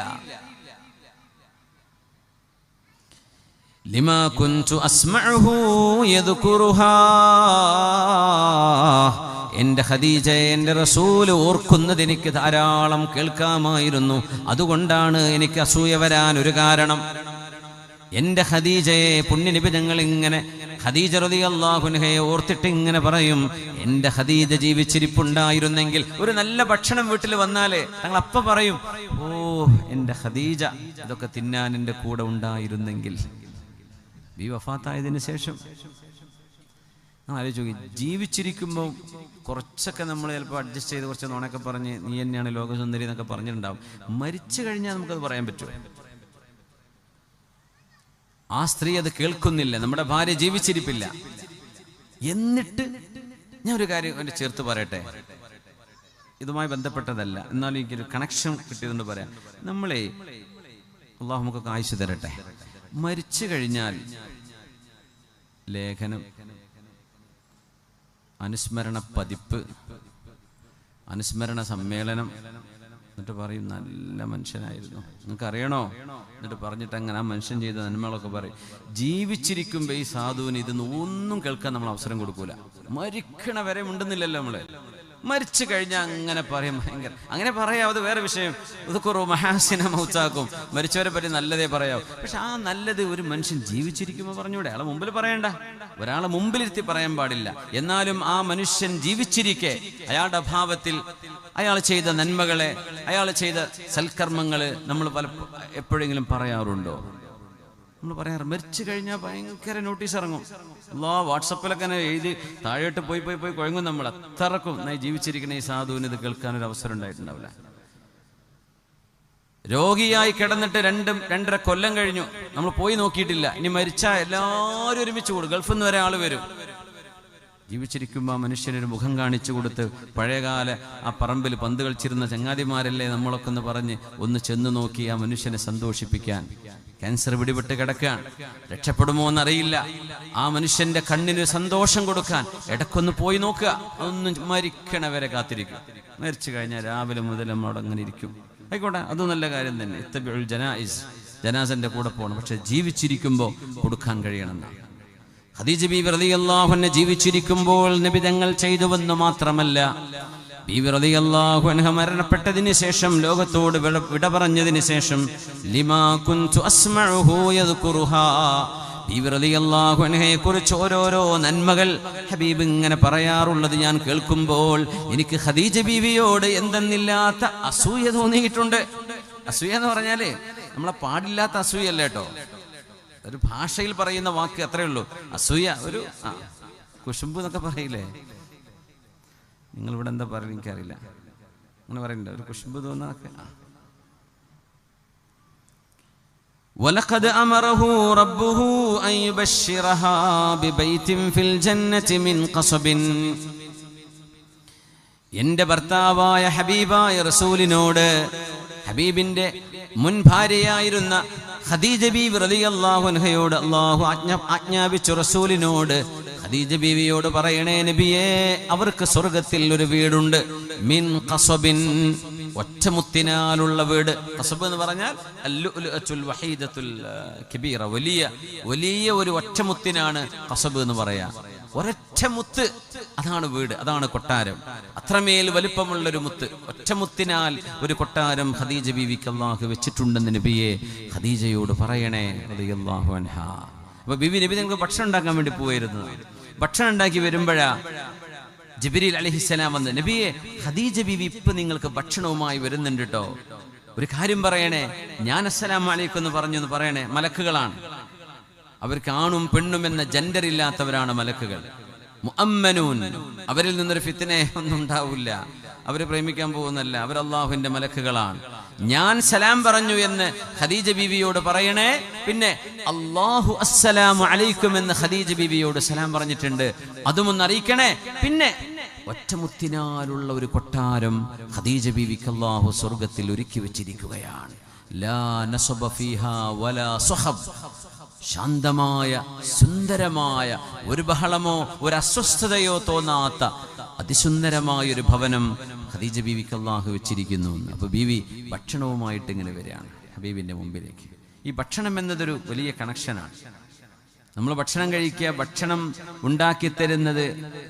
ലിമാ കുൻതു അസ്മഉഹു യദ്കുറുഹാ, എന്റെ ഖദീജയെ എന്റെ റസൂൽ ഓർക്കുന്നത് എനിക്ക് ധാരാളം കേൾക്കാമായിരുന്നു. അതുകൊണ്ടാണ് എനിക്ക് അസൂയ വരാൻ ഒരു കാരണം. എന്റെ ഖദീജയെ പുണ്യനബി ഞങ്ങൾ ഇങ്ങനെ ഖദീജ റളിയല്ലാഹു അൻഹയെ ഓർത്തിട്ട് ഇങ്ങനെ പറയും, എന്റെ ഖദീജ ജീവിച്ചിരിപ്പുണ്ടായിരുന്നെങ്കിൽ, ഒരു നല്ല ഭക്ഷണം വീട്ടിൽ വന്നാലേ തങ്ങൾ അപ്പ പറയും, ഓ എന്റെ ഖദീജ ഇതൊക്കെ തിന്നാൻ എന്റെ കൂടെ ഉണ്ടായിരുന്നെങ്കിൽ. ബി വഫാത്തായതിനു ശേഷം ആലോചിച്ച് നോക്കി, ജീവിച്ചിരിക്കുമ്പോൾ കുറച്ചൊക്കെ നമ്മൾ ചിലപ്പോൾ അഡ്ജസ്റ്റ് ചെയ്ത് കുറച്ച് നോണൊക്കെ പറഞ്ഞ് നീ തന്നെയാണ് ലോകസുന്ദരി എന്നൊക്കെ പറഞ്ഞിട്ടുണ്ടാവും. മരിച്ചു കഴിഞ്ഞാൽ നമുക്കത് പറയാൻ പറ്റുമോ? ആ സ്ത്രീ അത് കേൾക്കുന്നില്ല. നമ്മുടെ ഭാര്യ ജീവിച്ചിരിപ്പില്ല. എന്നിട്ട് ഞാൻ ഒരു കാര്യം എൻ്റെ ചേർത്ത് പറയട്ടെ, ഇതുമായി ബന്ധപ്പെട്ടതല്ല, എന്നാലും എനിക്കൊരു കണക്ഷൻ കിട്ടിയതുകൊണ്ട് പറയാം. നമ്മളെ അള്ളാഹു നമുക്കൊക്കെ ആയുസ് തരട്ടെ. മരിച്ചു കഴിഞ്ഞാൽ ലേഖനം, അനുസ്മരണ പതിപ്പ്, അനുസ്മരണ സമ്മേളനം, എന്നിട്ട് പറയും നല്ല മനുഷ്യനായിരുന്നു, നിങ്ങൾക്ക് അറിയണോ, എന്നിട്ട് പറഞ്ഞിട്ട് അങ്ങനെ ആ മനുഷ്യൻ ചെയ്ത നന്മകളൊക്കെ പറയും. ജീവിച്ചിരിക്കുമ്പോൾ ഈ സാധുവിന് ഇതൊന്നും ഒന്നും കേൾക്കാൻ നമ്മൾ അവസരം കൊടുക്കൂല. മരിക്കണ വരെ ഉണ്ടെന്നില്ലല്ലോ നമ്മള്. മരിച്ചു കഴിഞ്ഞാൽ അങ്ങനെ പറയും, ഭയങ്കര അങ്ങനെ പറയാവത് വേറെ വിഷയം. ഇതൊക്കെ മഹാസിന മൗത്താക്കും, മരിച്ചവരെ പറ്റി നല്ലതേ പറയാവൂ. പക്ഷെ ആ നല്ലത് ഒരു മനുഷ്യൻ ജീവിച്ചിരിക്കുമ്പോൾ പറഞ്ഞൂടെ? അയാളെ മുമ്പിൽ പറയണ്ട, ഒരാളെ മുമ്പിലിരുത്തി പറയാൻ പാടില്ല. എന്നാലും ആ മനുഷ്യൻ ജീവിച്ചിരിക്കെ അയാളുടെ അഭാവത്തിൽ അയാൾ ചെയ്ത നന്മകളെ, അയാൾ ചെയ്ത സൽക്കർമ്മങ്ങള് നമ്മൾ എപ്പോഴെങ്കിലും പറയാറുണ്ടോ? നമ്മൾ പറയാറ് മരിച്ചു കഴിഞ്ഞാൽ ഭയങ്കര നോട്ടീസ് ഇറങ്ങും. വാട്സപ്പിലൊക്കെ എഴുതി താഴോട്ട് പോയി പോയി പോയി കുഴങ്ങും. നമ്മൾ അത്രക്കും ജീവിച്ചിരിക്കുന്ന ഈ സാധുവിന് ഇത് കേൾക്കാനൊരു അവസരം ഉണ്ടായിട്ടുണ്ടാവില്ല. രോഗിയായി കിടന്നിട്ട് 2-2.5 കൊല്ലം കഴിഞ്ഞു, നമ്മൾ പോയി നോക്കിയിട്ടില്ല. ഇനി മരിച്ചാൽ എല്ലാവരും ഒരുമിച്ച് കൂടും, ഗൾഫിൽ നിന്ന് വരെ ആള് വരും. ജീവിച്ചിരിക്കുമ്പോൾ ആ മനുഷ്യനൊരു മുഖം കാണിച്ചു കൊടുത്ത്, പഴയകാല ആ പറമ്പിൽ പന്ത് കളിച്ചിരുന്ന ചങ്ങാതിമാരല്ലേ നമ്മളൊക്കെ ഒന്ന് പറഞ്ഞ് ഒന്ന് ചെന്ന് നോക്കി ആ മനുഷ്യനെ സന്തോഷിപ്പിക്കാൻ. ക്യാൻസർ പിടിപെട്ട് കിടക്കാൻ, രക്ഷപ്പെടുമോ എന്നറിയില്ല. ആ മനുഷ്യന്റെ കണ്ണിന് സന്തോഷം കൊടുക്കാൻ ഇടക്കൊന്ന് പോയി നോക്കുക. അതൊന്നും മരിക്കണവരെ കാത്തിരിക്കും. മരിച്ചു കഴിഞ്ഞാൽ രാവിലെ മുതൽ നമ്മളവിടെ അങ്ങനെ ഇരിക്കും. ആയിക്കോട്ടെ, അത് നല്ല കാര്യം തന്നെ. ഇത്തബിഉൽ ജനായിസ്, ജനാസന്റെ കൂടെ പോകണം. പക്ഷെ ജീവിച്ചിരിക്കുമ്പോൾ കൊടുക്കാൻ കഴിയണമെന്നാണ്. ഖദീജ ബീവി റളിയല്ലാഹു അൻഹ ജീവിച്ചിരിക്കുമ്പോൾ നബി തങ്ങൾ ചെയ്തുവെന്ന് മാത്രമല്ല, ബീവി റളിയല്ലാഹു അൻഹ മരണപ്പെട്ടതിന് ശേഷം, ലോകത്തോട് വിട പറഞ്ഞതിന് ശേഷം, ലിമാ കുൻതു അസ്മഉഹു യദ്കുറുഹാ, ബീവി റളിയല്ലാഹു അൻഹയെ കുറിച്ച് ഓരോരോ നന്മകൾ ഹബീബ് ഇങ്ങനെ പറയാറുള്ളത് ഞാൻ കേൾക്കുമ്പോൾ എനിക്ക് ഖദീജ ബീവിയോട് എന്തെന്നില്ലാത്ത അസൂയ തോന്നിയിട്ടുണ്ട്. അസൂയ എന്ന് പറഞ്ഞാലേ നമ്മളെ പാടില്ലാത്ത അസൂയല്ല കേട്ടോ, ഒരു ഭാഷയിൽ പറയുന്ന വാക്ക് അത്രേ ഉള്ളൂ. അസൂയ ഒരു കുശുമ്പ് എന്നൊക്കെ പറയില്ലേ, നിങ്ങളിവിടെ എന്താ പറയുക എനിക്കറിയില്ല, അങ്ങനെ പറയണ്ട, ഒരു കുശുമ്പ് തോന്നാക്കെ. വലഖദ് അമറഹു റബ്ബുഹു അൻ യുബശ്ശിറഹാ ബിബൈതിൻ ഫിൽ ജന്നതി മിൻ ഖസബിൻ, എന്റെ ഭർത്താവായ ഹബീബായ റസൂലിനോട്, ഹബീബിന്റെ മുൻ ഭാര്യയായിരുന്ന ഖദീജ ബീവി റളിയല്ലാഹു അൻഹയോട് അല്ലാഹു ആജ്ഞാപിച്ചു റസൂലിനോട്, ഖദീജ ബീവിയോട് പറയണേ നബിയേ, അവർക്ക് സ്വർഗ്ഗത്തിൽ ഒരു വീടുണ്ട്. മിൻ ഖസബിൻ, ഒറ്റമുത്തിനാലുള്ള വീട്. ഖസബ് എന്ന് പറഞ്ഞാൽ അൽ-ലുഅ്ലുഅത്തുൽ വഹീദത്തുൽ കബീറ, വലിയ ഒരു ഒറ്റമുത്തിനാണ് ഖസബ് എന്ന് പറയാ. ഒരൊറ്റ മുത്ത്, അതാണ് വീട്, അതാണ് കൊട്ടാരം. അത്രമേൽ വലിപ്പമുള്ളൊരു മുത്ത്, ഒറ്റമുത്തിനാൽ ഒരു കൊട്ടാരം ഖദീജ ബീവിക്ക് അല്ലാഹു വെച്ചിട്ടുണ്ടെന്ന് നബിയെ ഖദീജയോട് പറയണേ റളിയല്ലാഹു അൻഹാ. അപ്പൊ ബീവി നബി നിങ്ങൾക്ക് ഭക്ഷണം ഉണ്ടാക്കാൻ വേണ്ടി പോയിരുന്നു. ഭക്ഷണം ഉണ്ടാക്കി വരുമ്പോഴാ ജിബ്രീൽ അലൈഹിസ്സലാം വന്ന്, നബിയെ ഖദീജ ബീവി ഇപ്പൊ നിങ്ങൾക്ക് ഭക്ഷണവുമായി വരുന്നുണ്ട് കേട്ടോ, ഒരു കാര്യം പറയണേ, ഞാൻ അസ്സലാമു അലൈക്കും എന്ന് പറഞ്ഞു പറയണേ. മലക്കുകളാണ്, അവർക്ക് ആണും പെണ്ണും എന്ന ജെൻഡർ ഇല്ലാത്തവരാണ് മലക്കുകൾ. മുഅമ്മനൂൻ, അവരിൽ നിന്നൊരു ഫിത്ന ഒന്നും ഉണ്ടാവില്ല, അവര് പ്രേമിക്കാൻ പോകുന്നല്ല, അവർ അള്ളാഹുവിന്റെ മലക്കുകളാണ്. ഞാൻ സലാം പറഞ്ഞു എന്ന് ഖദീജ ബീവിയോട് പറയണേ. പിന്നെ അല്ലാഹു അസ്സലാമു അലൈക്കും എന്ന് ഖദീജ ബീവിയോട് സലാം പറഞ്ഞിട്ടുണ്ട്, അതും ഒന്ന് അറിയിക്കണേ. പിന്നെ ഒറ്റമുത്തിനാലുള്ള ഒരു കൊട്ടാരം ഖദീജ ബീവിക്ക് അല്ലാഹു സ്വർഗത്തിൽ ഒരുക്കി വെച്ചിരിക്കുകയാണ്. ലാ നസബ ഫീഹാ വലാ സഖബ്, ശാന്തമായ സുന്ദരമായ, ഒരു ബഹളമോ ഒരു അസ്വസ്ഥതയോ തോന്നാത്ത അതിസുന്ദരമായ ഒരു ഭവനം ഖദീജ ബീവിക്ക് അല്ലാഹു വെച്ചിരിക്കുന്നു. അപ്പൊ ബീവി ഭക്ഷണവുമായിട്ട് ഇങ്ങനെ വരികയാണ് ഹബീബിന്റെ മുമ്പിലേക്ക്. ഈ ഭക്ഷണം എന്നതൊരു വലിയ കണക്ഷനാണ്. നമ്മൾ ഭക്ഷണം കഴിക്കുക, ഭക്ഷണം ഉണ്ടാക്കി തരുന്നത്.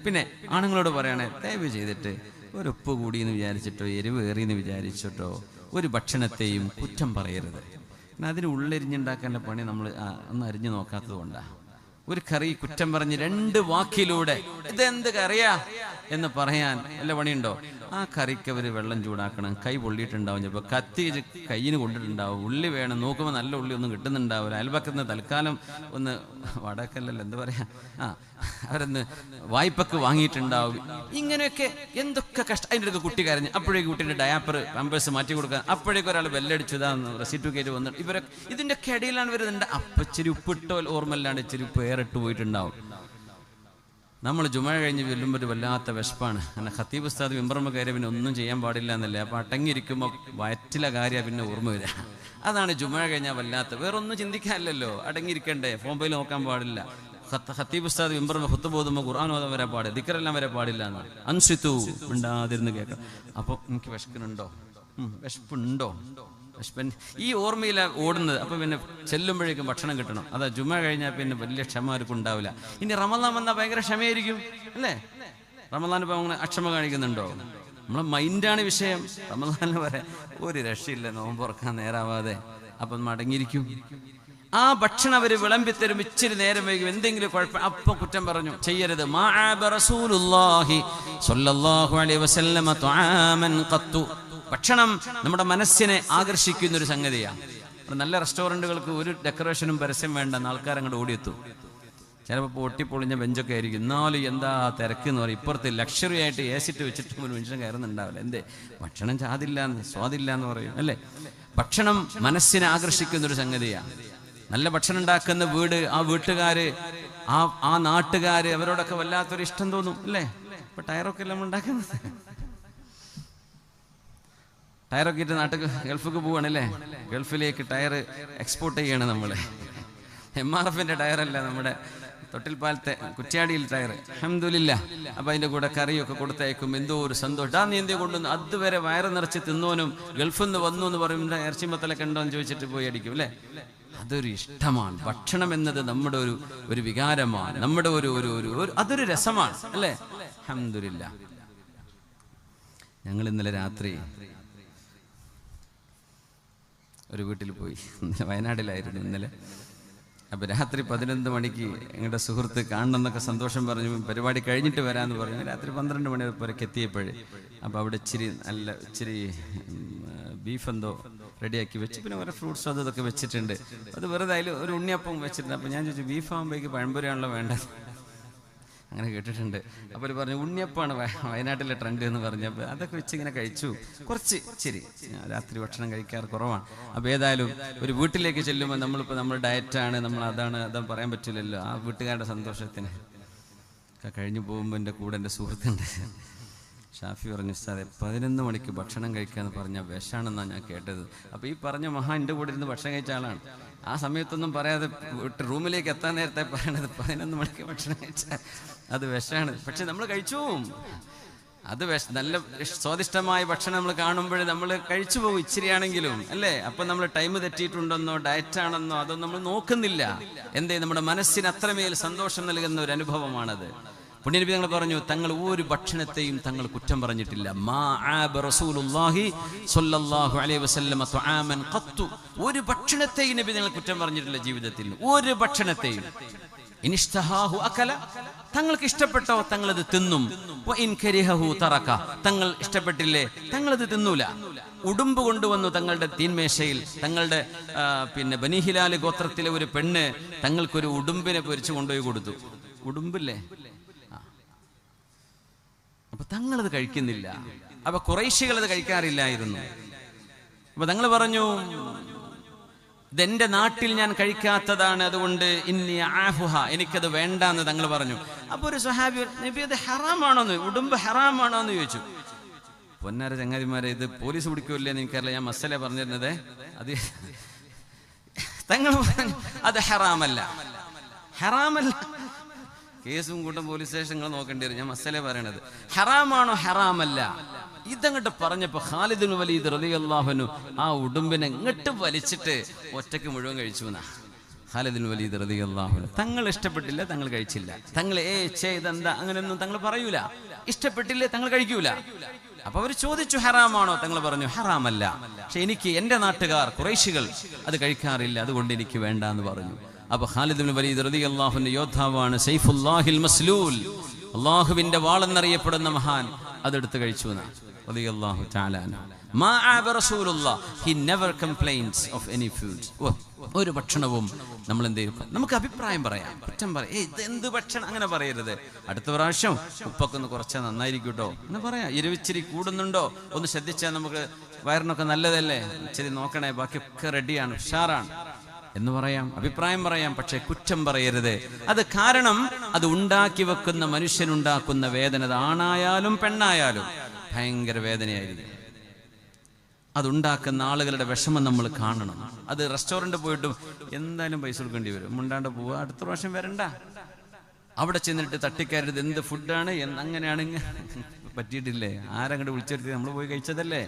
പിന്നെ ആണുങ്ങളോട് പറയണേ, ദയവ് ചെയ്തിട്ട് ഒരു ഉപ്പ് കൂടി എന്ന് വിചാരിച്ചിട്ടോ എരിവ് ഏറിയെന്ന് വിചാരിച്ചിട്ടോ ഒരു ഭക്ഷണത്തെയും കുറ്റം പറയരുത്. അതിന് ഉള്ളരിഞ്ഞുണ്ടാക്കേണ്ട പണി നമ്മൾ ഒന്ന് അരിഞ്ഞു നോക്കാത്തത് കൊണ്ടാണ്. ഒരു കറി കുറ്റം പറഞ്ഞ് 2 വാക്കിലൂടെ ഇതെന്ത് കറിയാ എന്ന് പറയാൻ വല്ല പണിയുണ്ടോ? ആ കറിക്ക് അവർ വെള്ളം ചൂടാക്കണം, കൈ പൊള്ളിയിട്ടുണ്ടാവും, ചിലപ്പോൾ കത്തി കയ്യിന് കൊണ്ടിട്ടുണ്ടാവും, ഉള്ളി വേണം, നോക്കുമ്പോൾ നല്ല ഉള്ളി ഒന്നും കിട്ടുന്നുണ്ടാവില്ല, അയൽപക്കത്ത് നിന്ന് തൽക്കാലം ഒന്ന് വടക്കല്ലല്ലോ എന്താ പറയാ, അവരൊന്ന് വായ്പക്ക് വാങ്ങിയിട്ടുണ്ടാവും. ഇങ്ങനെയൊക്കെ എന്തൊക്കെ കഷ്ടം. അതിൻ്റെ അടുത്ത് കുട്ടി കരഞ്ഞ്, അപ്പോഴേക്ക് കുട്ടീൻ്റെ ഡയാപ്പർ പാമ്പേഴ്സ് മാറ്റി കൊടുക്കാൻ, അപ്പോഴേക്കും ഒരാൾ ബെല്ലടിച്ചു, ഇതാന്ന് റെസിറ്റ് കയറ്റി വന്നിട്ട് ഇവരെ ഇതിൻ്റെയൊക്കെ ഇടയിലാണ് വരുന്നുണ്ട്. അപ്പം ഇച്ചിരി ഉപ്പിട്ടോ ഓർമ്മല്ലാണ്ട് ഇച്ചിരി ഉപ്പ് ഏറിട്ട് പോയിട്ടുണ്ടാവും. നമ്മൾ ജുമ കഴിഞ്ഞ് ചെല്ലുമ്പോൾ ഒരു വല്ലാത്ത വിശപ്പാണ്. അങ്ങനെ ഖത്തീബ് ഉസ്താദ് മിമ്പറുമ്മ കയറി പിന്നെ ഒന്നും ചെയ്യാൻ പാടില്ല എന്നല്ലേ, അപ്പം അടങ്ങിയിരിക്കുമ്പോൾ വയറ്റിലെ കാര്യം പിന്നെ ഓർമ്മ വരിക. അതാണ് ജുമ കഴിഞ്ഞാൽ വല്ലാത്ത, വേറൊന്നും ചിന്തിക്കാനില്ലല്ലോ, അടങ്ങിയിരിക്കണ്ടേ, മൊബൈൽ നോക്കാൻ പാടില്ല. ഖത്തീബ് ഉസ്താദ് മിമ്പറുമ്മ ഖുത്ബ ഓതുമ്പോൾ ഖുർആൻ ഓതാൻ വരെ പാടില്ല, ദിക്റെല്ലാം വരെ പാടില്ല എന്ന്. അൻസിത്തു, മിണ്ടാതിരുന്ന് കേൾക്കണം. അപ്പോൾ എനിക്ക് വിശക്കുന്നുണ്ടോ, വിശപ്പുണ്ടോ, ഈ ഓർമ്മയിലാണ് ഓടുന്നത്. അപ്പൊ പിന്നെ ചെല്ലുമ്പോഴേക്കും ഭക്ഷണം കിട്ടണം. അതാ ജുമ കഴിഞ്ഞാൽ പിന്നെ വലിയ ക്ഷമ ആർക്കും ഉണ്ടാവില്ല. ഇനി റമദാൻ വന്നാൽ ഭയങ്കര ക്ഷമയായിരിക്കും അല്ലേ? റമദാൻ ഇപ്പൊ അങ്ങനെ അക്ഷമ കാണിക്കുന്നുണ്ടോ? നമ്മളെ മൈൻഡാണ് വിഷയം. റമദാനിൽ വരെ ഒരു രക്ഷയില്ല, നോമ്പ് തുറക്കാൻ നേരാവാതെ. അപ്പം മടങ്ങിയിരിക്കും. ആ ഭക്ഷണം അവര് വിളമ്പിത്തരും, ഇച്ചിരി നേരം വൈകും, എന്തെങ്കിലും കുഴപ്പം, അപ്പൊ കുറ്റം പറഞ്ഞു ചെയ്യരുത്. ഭക്ഷണം നമ്മുടെ മനസ്സിനെ ആകർഷിക്കുന്ന ഒരു സംഗതിയാണ്. നല്ല റെസ്റ്റോറൻറ്റുകൾക്ക് ഒരു ഡെക്കറേഷനും പരസ്യം വേണ്ടെന്ന് ആൾക്കാർ അങ്ങോട്ട് ഓടിയെത്തും. ചിലപ്പോൾ പൊട്ടിപ്പൊളിഞ്ഞ ബെഞ്ചൊക്കെ ആയിരിക്കും, എന്നാലും എന്താ തിരക്ക് എന്ന് പറയും. ഇപ്പുറത്ത് ലക്ഷറി ആയിട്ട് ഏസിട്ട് വെച്ചിട്ട് ഒരു മനുഷ്യൻ കയറുന്നുണ്ടാവില്ല. എന്തേ? ഭക്ഷണം സ്വാദില്ല എന്ന് പറയും അല്ലേ? ഭക്ഷണം മനസ്സിനെ ആകർഷിക്കുന്നൊരു സംഗതിയാണ്. നല്ല ഭക്ഷണം ഉണ്ടാക്കുന്ന വീട്, ആ വീട്ടുകാര്, ആ നാട്ടുകാര്, അവരോടൊക്കെ വല്ലാത്തൊരു ഇഷ്ടം തോന്നും അല്ലേ? ഇപ്പൊ ടയറൊക്കെ എല്ലാം ഉണ്ടാക്കുന്നത്, ടയറൊക്കെ ഇട്ട് നാട്ടിൽ ഗൾഫിലേക്ക് പോവാണല്ലേ, ഗൾഫിലേക്ക് ടയർ എക്സ്പോർട്ട് ചെയ്യണം നമ്മള്. MRFന്റെ ടയറല്ല, നമ്മുടെ തൊട്ടിൽപ്പാലത്തെ കുറ്റ്യാടിയിൽ ടയർ. അൽഹംദുലില്ലാ. അപ്പൊ അതിന്റെ കൂടെ കറിയൊക്കെ കൊടുത്തയക്കും, എന്തോ ഒരു സന്തോഷം. നീ എന്തേ കൊണ്ടുവന്നു? അതുവരെ വയറ് നിറച്ച് തിന്നോനും ഗൾഫിൽ നിന്ന് വന്നു എന്ന് പറയുമ്പോൾ ഇറച്ചി മത്തലൊക്കെ ഉണ്ടോ എന്ന് ചോദിച്ചിട്ട് പോയി അടിക്കും അല്ലേ? അതൊരു ഇഷ്ടമാണ്. ഭക്ഷണം എന്നത് നമ്മുടെ ഒരു വികാരമാണ്, നമ്മുടെ അതൊരു രസമാണ് അല്ലേ? അൽഹംദുലില്ലാ. ഞങ്ങൾ ഇന്നലെ രാത്രി ഒരു വീട്ടിൽ പോയി. വയനാട്ടിലായിരുന്നു ഇന്നലെ. അപ്പോൾ രാത്രി 11 മണിക്ക് ഞങ്ങളുടെ സുഹൃത്ത് കാണണമെന്നൊക്കെ സന്തോഷം പറഞ്ഞു, പരിപാടി കഴിഞ്ഞിട്ട് വരാമെന്ന് പറഞ്ഞു. രാത്രി 12 മണി വരെയൊക്കെ എത്തിയപ്പോഴേ അപ്പോൾ അവിടെ ഇച്ചിരി ബീഫ് എന്തോ റെഡിയാക്കി വെച്ച്, പിന്നെ വേറെ ഫ്രൂട്ട്സ് അതൊക്കെ വെച്ചിട്ടുണ്ട്. അത് വെറുതെ അതിൽ ഒരു ഉണ്ണിയപ്പം വെച്ചിട്ടുണ്ട്. അപ്പോൾ ഞാൻ ചോദിച്ചു, ബീഫ് ആകുമ്പോഴേക്ക് പഴംപൊരിയാണല്ലോ വേണ്ടത്, അങ്ങനെ കേട്ടിട്ടുണ്ട്. അപ്പോൾ പറഞ്ഞു ഉണ്ണിയപ്പാണ് വയനാട്ടിലെ ട്രെൻഡ് എന്ന് പറഞ്ഞപ്പോൾ അതൊക്കെ വെച്ച് ഇങ്ങനെ കഴിച്ചു. കുറച്ച് ഇച്ചിരി രാത്രി ഭക്ഷണം കഴിക്കാറ് കുറവാണ്. അപ്പോൾ ഏതായാലും ഒരു വീട്ടിലേക്ക് ചെല്ലുമ്പോൾ നമ്മളിപ്പോൾ നമ്മുടെ ഡയറ്റാണ്, നമ്മൾ അതാണ് പറയാൻ പറ്റില്ലല്ലോ. ആ വീട്ടുകാരുടെ സന്തോഷത്തിന് ഒക്കെ കഴിഞ്ഞു പോകുമ്പോൾ എൻ്റെ കൂടെ എൻ്റെ സുഹൃത്തുണ്ട് ഷാഫി പറഞ്ഞു, ഉസ്താദെ 11 മണിക്ക് ഭക്ഷണം കഴിക്കാന്ന് പറഞ്ഞാൽ വിഷാണെന്നാണ് ഞാൻ കേട്ടത്. അപ്പോൾ ഈ പറഞ്ഞ മഹാ എൻ്റെ കൂടെ ഇരുന്ന് ഭക്ഷണം കഴിച്ച ആളാണ്. ആ സമയത്തൊന്നും പറയാതെ റൂമിലേക്ക് എത്താൻ നേരത്തെ പറയണത് 11 മണിക്ക് ഭക്ഷണം കഴിച്ചാൽ അത് വിഷമാണ്. പക്ഷെ നമ്മൾ കഴിച്ചു. അത് നല്ല സ്വാദിഷ്ടമായ ഭക്ഷണം നമ്മൾ കാണുമ്പോൾ നമ്മൾ കഴിച്ചു പോകും, ഇച്ചിരിയാണെങ്കിലും അല്ലേ. അപ്പം നമ്മൾ ടൈം തെറ്റിയിട്ടുണ്ടെന്നോ ഡയറ്റാണെന്നോ അതൊന്നും നമ്മൾ നോക്കുന്നില്ല. എന്തേ, നമ്മുടെ മനസ്സിന് അത്രമേൽ സന്തോഷം നൽകുന്ന ഒരു അനുഭവമാണത്. പുണ്യനബി തങ്ങൾ പറഞ്ഞു, തങ്ങൾ ഒരു ഭക്ഷണത്തെയും തങ്ങൾ കുറ്റം പറഞ്ഞിട്ടില്ല. മാ ആബ റസൂലുള്ളാഹി സ്വല്ലല്ലാഹു അലൈഹി വസല്ലം തുആമൻ ഖത്തു. ഒരു ഭക്ഷണത്തെയും നബി തങ്ങൾ കുറ്റം പറഞ്ഞിട്ടില്ല ജീവിതത്തിൽ, ഒരു ഭക്ഷണത്തെയും. ഇനിഷ്തഹാഹു അകല, തങ്ങൾക്ക് ഇഷ്ടപ്പെട്ടോ തങ്ങളത് തിന്നും. വഇൻ കരിഹഹു തറക, തങ്ങൾ ഇഷ്ടപ്പെട്ടില്ലേ തങ്ങളത് തിന്നൂല. ഉടുമ്പ് കൊണ്ടുവന്നു തങ്ങളുടെ തീൻമേശയിൽ. തങ്ങളുടെ ബനി ഹിലാൽ ഗോത്രത്തിലെ ഒരു പെണ്ണ് തങ്ങൾക്കൊരു ഉടുമ്പിനെ പൊരിച്ചു കൊണ്ടുപോയി കൊടുത്തു. ഉടുമ്പില്ലേ, അപ്പൊ തങ്ങളത് കഴിക്കുന്നില്ല. അപ്പൊ ഖുറൈശികൾ അത് കഴിക്കാറില്ലായിരുന്നു. അപ്പൊ തങ്ങൾ പറഞ്ഞു, ഇതെന്റെ നാട്ടിൽ ഞാൻ കഴിക്കാത്തതാണ്, അതുകൊണ്ട് ഇന്നി ആഫുഹ, എനിക്കത് വേണ്ടാന്ന് തങ്ങൾ പറഞ്ഞു. അപ്പൊ ഒരു സ്വഹാബി, നബി അത് ഹറാമാണോന്ന്, ഉടുമ്പ് ഹറാമാണോന്ന് ചോദിച്ചു. പൊന്നാര ചങ്ങാതിമാരെ, ഇത് പോലീസ് പിടിക്കൂല്ലേ എന്ന് എനിക്കറിയില്ല, ഞാൻ മസല പറഞ്ഞിരുന്നത്. അത് തങ്ങൾ പറഞ്ഞു അത് ഹറാമല്ല, ഹറാമല്ല. കേസും കൂട്ടം പോലീസ് സ്റ്റേഷനുകൾ നോക്കേണ്ടി വരും. ഞാൻ മസല പറയണത് ഹറാമാണോ, ഹറാമല്ല. ഇതങ്ങോട്ട് പറഞ്ഞപ്പോ ഖാലിദ് ഇബ്നു വലീദ് റളിയല്ലാഹു അൻഹു ആ ഉടുമ്പിനെ ഇങ്ങോട്ട് വലിച്ചിട്ട് ഒറ്റയ്ക്ക് മുഴുവൻ കഴിച്ചു എന്നാ. ഖാലിദ് ഇബ്നു വലീദ് റളിയല്ലാഹു അൻഹു തങ്ങൾ ഇഷ്ടപ്പെട്ടില്ല, തങ്ങൾ കഴിച്ചില്ല. തങ്ങൾ ഇതെന്താ അങ്ങനെയൊന്നും തങ്ങൾ പറയൂല. ഇഷ്ടപ്പെട്ടില്ലേ തങ്ങൾ കഴിക്കൂല. അപ്പൊ അവർ ചോദിച്ചു ഹറാമാണോ, തങ്ങൾ പറഞ്ഞു ഹറാമല്ല, പക്ഷെ എനിക്ക് എന്റെ നാട്ടുകാർ ഖുറൈശികൾ അത് കഴിക്കാറില്ല, അതുകൊണ്ട് എനിക്ക് വേണ്ട എന്ന് പറഞ്ഞു. അപ്പൊ ഖാലിദ് ഇബ്നു വലീദ് റളിയല്ലാഹു അൻഹു യോദ്ധാവാണ്, സൈഫുല്ലാഹിൽ മസ്ലൂൽ, അല്ലാഹുവിന്റെ വാളെന്നറിയപ്പെടുന്ന മഹാൻ, അതെടുത്ത് കഴിച്ചു എന്നാ റളിയല്ലാഹു തആല അൻഹു. മാ ആബ റസൂലുള്ളാഹ്, he never complains of any food. ഒരു ഭക്ഷണവും നമ്മൾ എന്ത് ചെയ്യും, നമുക്ക് അഭിപ്രായം പറയാം, കുറ്റം പറയാം, ഇത് എന്ത് ഭക്ഷണം അങ്ങനെ പറയരുത്. അടുത്ത പ്രാവശ്യം ഉപ്പൊക്കെ ഒന്ന് കുറച്ചാൽ നന്നായിരിക്കും കേട്ടോ എന്ന് പറയാം. എരിവിച്ചിരി കൂടുന്നുണ്ടോ ഒന്ന് ശ്രദ്ധിച്ചാൽ നമുക്ക് വയറിനൊക്കെ നല്ലതല്ലേ, ഇച്ചിരി നോക്കണേ, ബാക്കിയൊക്കെ റെഡിയാണ്, ഉഷാറാണ് എന്ന് പറയാം, അഭിപ്രായം പറയാം. പക്ഷെ കുറ്റം പറയരുത്. അത് കാരണം അത് ഉണ്ടാക്കി വെക്കുന്ന മനുഷ്യനുണ്ടാക്കുന്ന വേദന, അത് ആണായാലും പെണ്ണായാലും ഭയങ്കര വേദനയായിരിക്കും. അതുണ്ടാക്കുന്ന ആളുകളുടെ വിഷമം നമ്മൾ കാണണം. അത് റെസ്റ്റോറൻറ്റ് പോയിട്ടും എന്തായാലും പൈസ കൊടുക്കേണ്ടി വരും, മുണ്ടാണ്ട് പോവുക, അടുത്ത പ്രാവശ്യം വരണ്ട. അവിടെ ചെന്നിട്ട് തട്ടിക്കരുത്, എന്ത് ഫുഡാണ് അങ്ങനെയാണ് പറ്റിയിട്ടില്ലേ, ആരങ്ങോട്ട് വിളിച്ചെടുത്ത് നമ്മൾ പോയി കഴിച്ചതല്ലേ.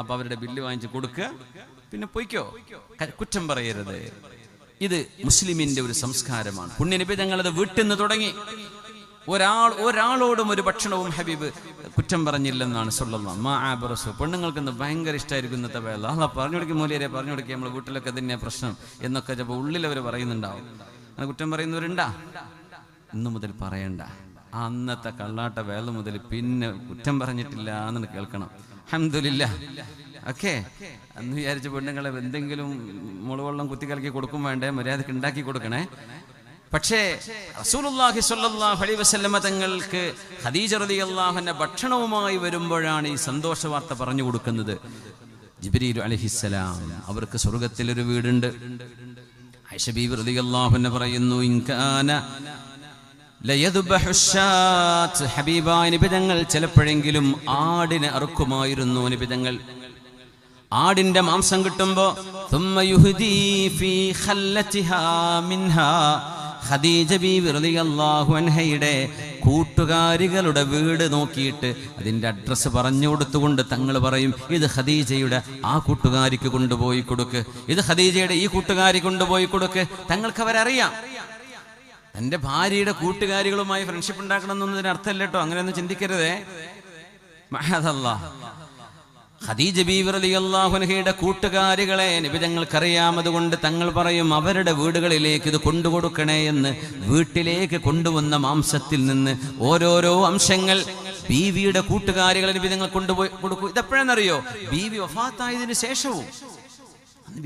അപ്പൊ അവരുടെ ബില്ല് വാങ്ങിച്ച് കൊടുക്കുക, പിന്നെ പൊയ്ക്കോ, കുറ്റം പറയരുത്. ഇത് മുസ്ലിമിന്റെ ഒരു സംസ്കാരമാണ്. പുണ്യനബി തങ്ങളത് വീട്ടിൽ നിന്ന് തുടങ്ങി. ഒരാളോടും ഒരു ഭക്ഷണവും ഹബീബ് കുറ്റം പറഞ്ഞില്ലെന്നാണ് സല്ലല്ലാഹു അലൈഹി വസല്ലം. പെണ്ണുങ്ങൾക്കെന്ന് ഭയങ്കര ഇഷ്ടമായിരിക്കും ഇന്നത്തെ വേള. അല്ല പറഞ്ഞു കൊടുക്കും, മൂല്യരെ പറഞ്ഞു കൊടുക്കുക, നമ്മളെ വീട്ടിലൊക്കെ തന്നെയാണ് പ്രശ്നം എന്നൊക്കെ ചിലപ്പോൾ ഉള്ളിലവർ പറയുന്നുണ്ടാവും. അങ്ങനെ കുറ്റം പറയുന്നവരുണ്ടാ? ഇന്നു മുതൽ പറയണ്ട. അന്നത്തെ കള്ളാട്ട വേള മുതൽ പിന്നെ കുറ്റം പറഞ്ഞിട്ടില്ല എന്ന് കേൾക്കണം. അൽഹംദുലില്ലാഹ്. ഓക്കെ, അന്ന് വിചാരിച്ച പെണ്ണുങ്ങളെ എന്തെങ്കിലും മുളവെള്ളം കുത്തിക്കലക്കി കൊടുക്കും വേണ്ടേ, മര്യാദക്ക് ഉണ്ടാക്കി കൊടുക്കണേ. പക്ഷേ റസൂലുള്ളാഹി സ്വല്ലല്ലാഹു അലൈഹി വസല്ലമ തങ്ങൾക്ക് ഖദീജ റളിയല്ലാഹു അൻഹ ഭക്ഷണവുമായി വരുമ്പോഴാണ് ഈ സന്തോഷ വാർത്ത പറഞ്ഞു കൊടുക്കുന്നത്. ജിബ്രീൽ അലൈഹിസ്സലാം, അവർക്ക് സ്വർഗ്ഗത്തിൽ ഒരു വീടുണ്ട്. ആയിഷ ബീവി റളിയല്ലാഹു അൻഹ പറയുന്നു, ഇൻകാന ലയദ്ബഹുശാത്ത്, ഹബീബായ നബി തങ്ങൾ ചിലപ്പോഴെങ്കിലും ആടിനെ അറുക്കുമായിരുന്നു. നബി തങ്ങൾ ആടിന്റെ മാംസം കിട്ടുമ്പോ ഖദീജ ബീവി റളിയല്ലാഹു അൻഹയുടെ കൂട്ടുകാരികളുടെ വീട് നോക്കിയിട്ട് അതിന്റെ അഡ്രസ്സ് പറഞ്ഞു കൊടുത്തുകൊണ്ട് തങ്ങൾ പറയും, ഇത് ഖദീജയുടെ ആ കൂട്ടുകാരിക്ക് കൊണ്ടുപോയി കൊടുക്ക്, ഇത് ഖദീജയുടെ ഈ കൂട്ടുകാരി കൊണ്ടുപോയി കൊടുക്ക്. തങ്ങൾക്ക് അവരറിയാം. തന്റെ ഭാര്യയുടെ കൂട്ടുകാരികളുമായി ഫ്രണ്ട്ഷിപ്പ് ഉണ്ടാക്കണം എന്നതിന് അർത്ഥമല്ല കേട്ടോ, അങ്ങനെയൊന്നും ചിന്തിക്കരുതേ. മഅദല്ലാഹ്. ഖദീജ ബീവി റളിയല്ലാഹു അൻഹയുടെ കൂട്ടുകാരികളെ നബി തങ്ങൾക്കറിയാം. അതുകൊണ്ട് തങ്ങൾ പറയും, അവരുടെ വീടുകളിലേക്ക് ഇത് കൊണ്ടുകൊടുക്കണേ എന്ന്. വീട്ടിലേക്ക് കൊണ്ടുവന്ന മാംസത്തിൽ നിന്ന് ഓരോരോ അംശങ്ങൾ ബീവിയുടെ കൂട്ടുകാരികളെ നബി തങ്ങൾ കൊണ്ടുപോയി കൊടുക്കും. ഇതെപ്പോഴെന്നറിയോ? ബീവി വഫാത്തായതിനു ശേഷവും.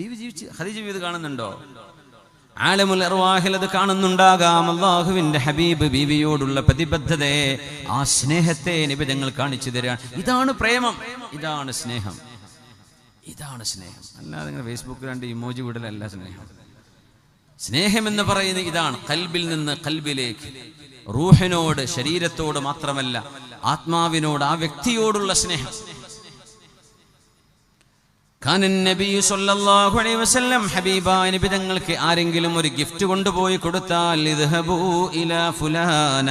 ബീവി ജീവിച്ച് ഖദീജ ബീവി ഇത് കാണുന്നുണ്ടോ? ആലമുൽ അർവാഹിൽ അത് കാണുന്നുണ്ടാകാം. അല്ലാഹുവിന്റെ ഹബീബ് ബീവിയോടുള്ള പ്രതിബദ്ധതയെ, ആ സ്നേഹത്തെ നബി തങ്ങൾ കാണിച്ചു തരാണ്. ഇതാണ് പ്രേമം, ഇതാണ് സ്നേഹം, ഇതാണ് സ്നേഹം. അല്ലാതെ നിങ്ങൾ ഫേസ്ബുക്കിൽ രണ്ട് ഇമോജി വിടലല്ല സ്നേഹം. സ്നേഹം എന്ന് പറയുന്നത് ഇതാണ്, ഖൽബിൽ നിന്ന് ഖൽബിലേക്ക്, റൂഹിനോട്, ശരീരത്തോട് മാത്രമല്ല, ആത്മാവിനോട്, ആ വ്യക്തിയോടുള്ള സ്നേഹം. കാനൻ നബി സല്ലല്ലാഹു അലൈഹി വസല്ലം, ഹബീബായ നബി തങ്ങൾക്ക് ആരെങ്കിലും ഒരു ഗിഫ്റ്റ് കൊണ്ടുപോയി കൊടുത്താൽ, ഇദ്ഹബൂ ഇലാ ഫുലാന,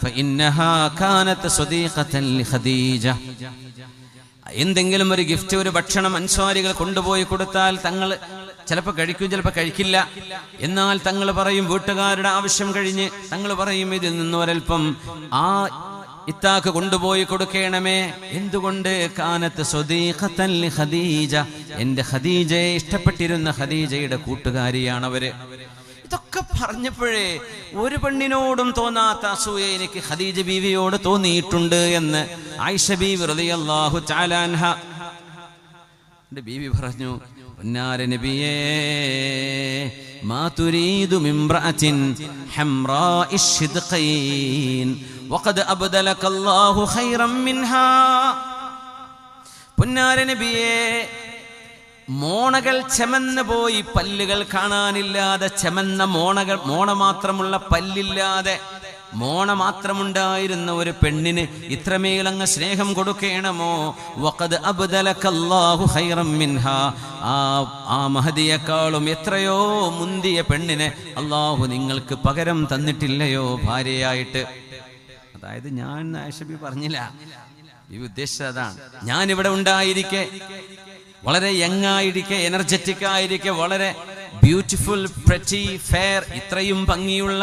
ഫഇന്നഹാ കാനത് സദീഖതൻ ലിഖദീജ. എന്തെങ്കിലും ഒരു ഗിഫ്റ്റ്, ഒരു ഭക്ഷണം അൻസ്വാരികൾ കൊണ്ടുപോയി കൊടുത്താൽ തങ്ങൾ ചിലപ്പോൾ കഴിക്കും, ചിലപ്പോൾ കഴിക്കില്ല. എന്നാൽ തങ്ങൾ പറയും, വീട്ടുകാരുടെ ആവശ്യം കഴിഞ്ഞ് തങ്ങൾ പറയും, ഇതിൽ നിന്ന് ഒരൽപ്പം ആ ഇത്താക്ക് കൊണ്ടുപോയി കൊടുക്കണമേ. എന്തുകൊണ്ട്? കാനത്ത് സ്വദീഖതൻ ലിഖദീജ, എന്റെ ഖദീജയെ ഇഷ്ടപ്പെട്ടിരുന്ന ഖദീജയുടെ കൂട്ടുകാരിയാണവര്. ഇതൊക്കെ പറഞ്ഞപ്പോഴേ ഒരു പെണ്ണിനോടും തോന്നാത്ത അസൂയ എനിക്ക് ഖദീജ ബീവിയോട് തോന്നിയിട്ടുണ്ട് എന്ന് ആയിഷ ബീവി റളിയല്ലാഹു തആല അൻഹ എന്റെ ബീവി പറഞ്ഞു, പൊന്നാര നബിയേ, മാ തുരീദു മിംറഅത്തിൻ ഹംറാഇ ശിദ്ഖൈൻ വഖദ് അബ്ദലകല്ലാഹു ഖൈറൻ മിൻഹാ. പൊന്നാര നബിയേ, മോണകൾ ചെമന്ന് പോയി, പല്ലുകൾ കാണാനില്ലാതെ ചെമന്ന മോണ മാത്രമുള്ള പല്ലില്ലാതെ മോണ മാത്രമുണ്ടായിരുന്ന ഒരു പെണ്ണിന് ഇത്രമേലങ്ങ് സ്നേഹം കൊടുക്കണമോ? വഖദ് അബ്ദലകല്ലാഹു ഖൈറൻ മിൻഹാ, ആ മഹദിയേക്കാളും എത്രയോ മുന്തിയ പെണ്ണിനെ അല്ലാഹു നിങ്ങൾക്ക് പകരം തന്നിട്ടില്ലയോ ഭാര്യയായിട്ട്? അതായത് ഞാൻ ആയിഷ ബീവി പറഞ്ഞില്ല, ബീവി ഉദ്ദേശിച്ചത് അതാണ്. ഞാനിവിടെ ഉണ്ടായിരിക്കെ, വളരെ യങ് ആയിരിക്കെ, എനർജറ്റിക് ആയിരിക്കെ, വളരെ ബ്യൂട്ടിഫുൾ, പ്രെറ്റി, ഫെയർ, ഇത്രയും ഭംഗിയുള്ള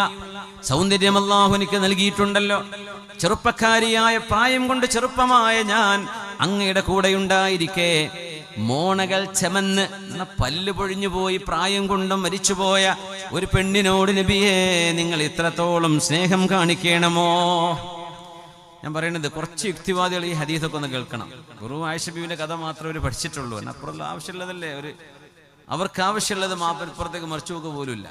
സൗന്ദര്യം അല്ലാഹു എനിക്ക് നൽകിയിട്ടുണ്ടല്ലോ. ചെറുപ്പക്കാരിയായ, പ്രായം കൊണ്ട് ചെറുപ്പമായ ഞാൻ അങ്ങയുടെ കൂടെ ഉണ്ടായിരിക്കെ മോണകൾ ചെമന്ന് പല്ല് പൊഴിഞ്ഞു പോയി പ്രായം കൊണ്ടും മരിച്ചുപോയ ഒരു പെണ്ണിനോട് നബിയേ നിങ്ങൾ ഇത്രത്തോളം സ്നേഹം കാണിക്കണമോ? ഞാൻ പറയുന്നത് കുറച്ച് യുക്തിവാദികൾ ഈ ഹദീസൊക്കെ ഒന്ന് കേൾക്കണം. വെറും ആയിഷ ബീവിന്റെ കഥ മാത്രമേ അവർ പഠിച്ചിട്ടുള്ളൂ. അപ്പുറമുള്ള ആവശ്യമുള്ളതല്ലേ അവർക്ക് ആവശ്യമുള്ളത് ഇപ്പുറത്തേക്ക് മറിച്ചു നോക്കുക പോലുമില്ല.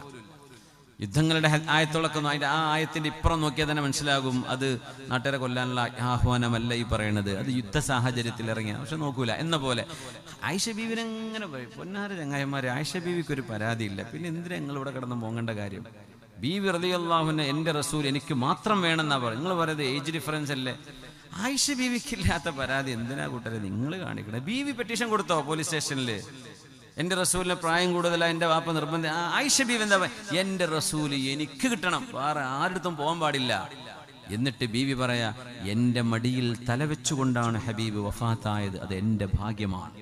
യുദ്ധങ്ങളുടെ ആയത്തുകളൊക്കെ അതിന്റെ ആ ആയത്തിന്റെ ഇപ്പുറം നോക്കിയാൽ തന്നെ മനസ്സിലാകും അത് നാട്ടുകാരെ കൊല്ലാനുള്ള ആഹ്വാനമല്ല ഈ പറയുന്നത്, അത് യുദ്ധ സാഹചര്യത്തിൽ ഇറങ്ങിയ. പക്ഷെ നോക്കൂല എന്ന പോലെ ആയിഷ ബീവിനെങ്ങനെ പൊന്നാര ചങ്ങായന്മാരെ, ആയിഷ ബീവിക്ക് ഒരു പരാതിയില്ല, പിന്നെ എന്തിനാ നിങ്ങൾ ഇവിടെ കിടന്ന് പോകേണ്ട കാര്യം? ബീവി റളിയല്ലാഹു അൻഹ എന്റെ റസൂൽ എനിക്ക് മാത്രം വേണമെന്നാ പറയുന്നത്. നിങ്ങൾ പറയുന്നത് ഏജ് ഡിഫറൻസ് അല്ലേ? ആയിഷ ബീവിക്കില്ലാത്ത പരാതി എന്തിനാ കൂട്ടരെ നിങ്ങൾ കാണിക്കണേ? ബീവി പെറ്റീഷൻ കൊടുത്തോ പോലീസ് സ്റ്റേഷനിൽ? എന്റെ റസൂലിന് പ്രായം കൂടുതലാ, എന്റെ വാപ്പ നിർബന്ധം. ആയിഷ ബീവി എന്താ പറയുക? എന്റെ റസൂല് എനിക്ക് കിട്ടണം, വേറെ ആരുടെ പോകാൻ പാടില്ല. എന്നിട്ട് ബീവി പറയാ, എന്റെ മടിയിൽ തലവെച്ചുകൊണ്ടാണ് ഹബീബ് വഫാത്തായത്, അത് എന്റെ ഭാഗ്യമാണ്.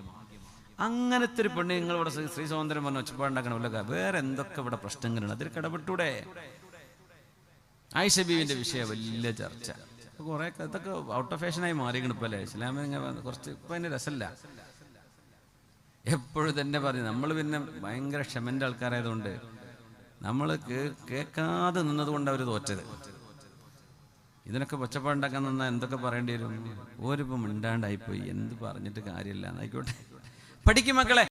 അങ്ങനത്തെ ഒരു പെണ്ണ് നിങ്ങൾ ഇവിടെ ശ്രീ സ്വാതന്ത്ര്യം പറഞ്ഞ ഒച്ചപ്പാടുണ്ടാക്കണമല്ല, വേറെ എന്തൊക്കെ ഇവിടെ പ്രശ്നങ്ങളുണ്ട്, അതിൽ കിടപെട്ടൂടെ? ആയിഷ ബീവിന്റെ വിഷയം വലിയ ചർച്ച. കുറെ ഇതൊക്കെ ഔട്ട് ഓഫ് ഫാഷനായി മാറിയിരിക്കണം ഇപ്പൊ അല്ലേ? ഇസ്ലാമിനെ കുറച്ച് ഇപ്പൊ അതിന്റെ രസമല്ല. എപ്പോഴും തന്നെ പറഞ്ഞു, നമ്മൾ പിന്നെ ഭയങ്കര ക്ഷമന്റെ ആൾക്കാരായതുകൊണ്ട് നമ്മൾ കേൾക്കാതെ നിന്നതുകൊണ്ട് അവർ തോറ്റത്. ഇതിനൊക്കെ ഒച്ചപ്പാടുണ്ടാക്കാൻ നിന്നാൽ എന്തൊക്കെ പറയേണ്ടി വരും? ഓരിപ്പം മിണ്ടാണ്ടായിപ്പോയി, എന്ത് പറഞ്ഞിട്ട് കാര്യമില്ല. എന്നായിക്കോട്ടെ, പഠിക്കും മക്കളെ.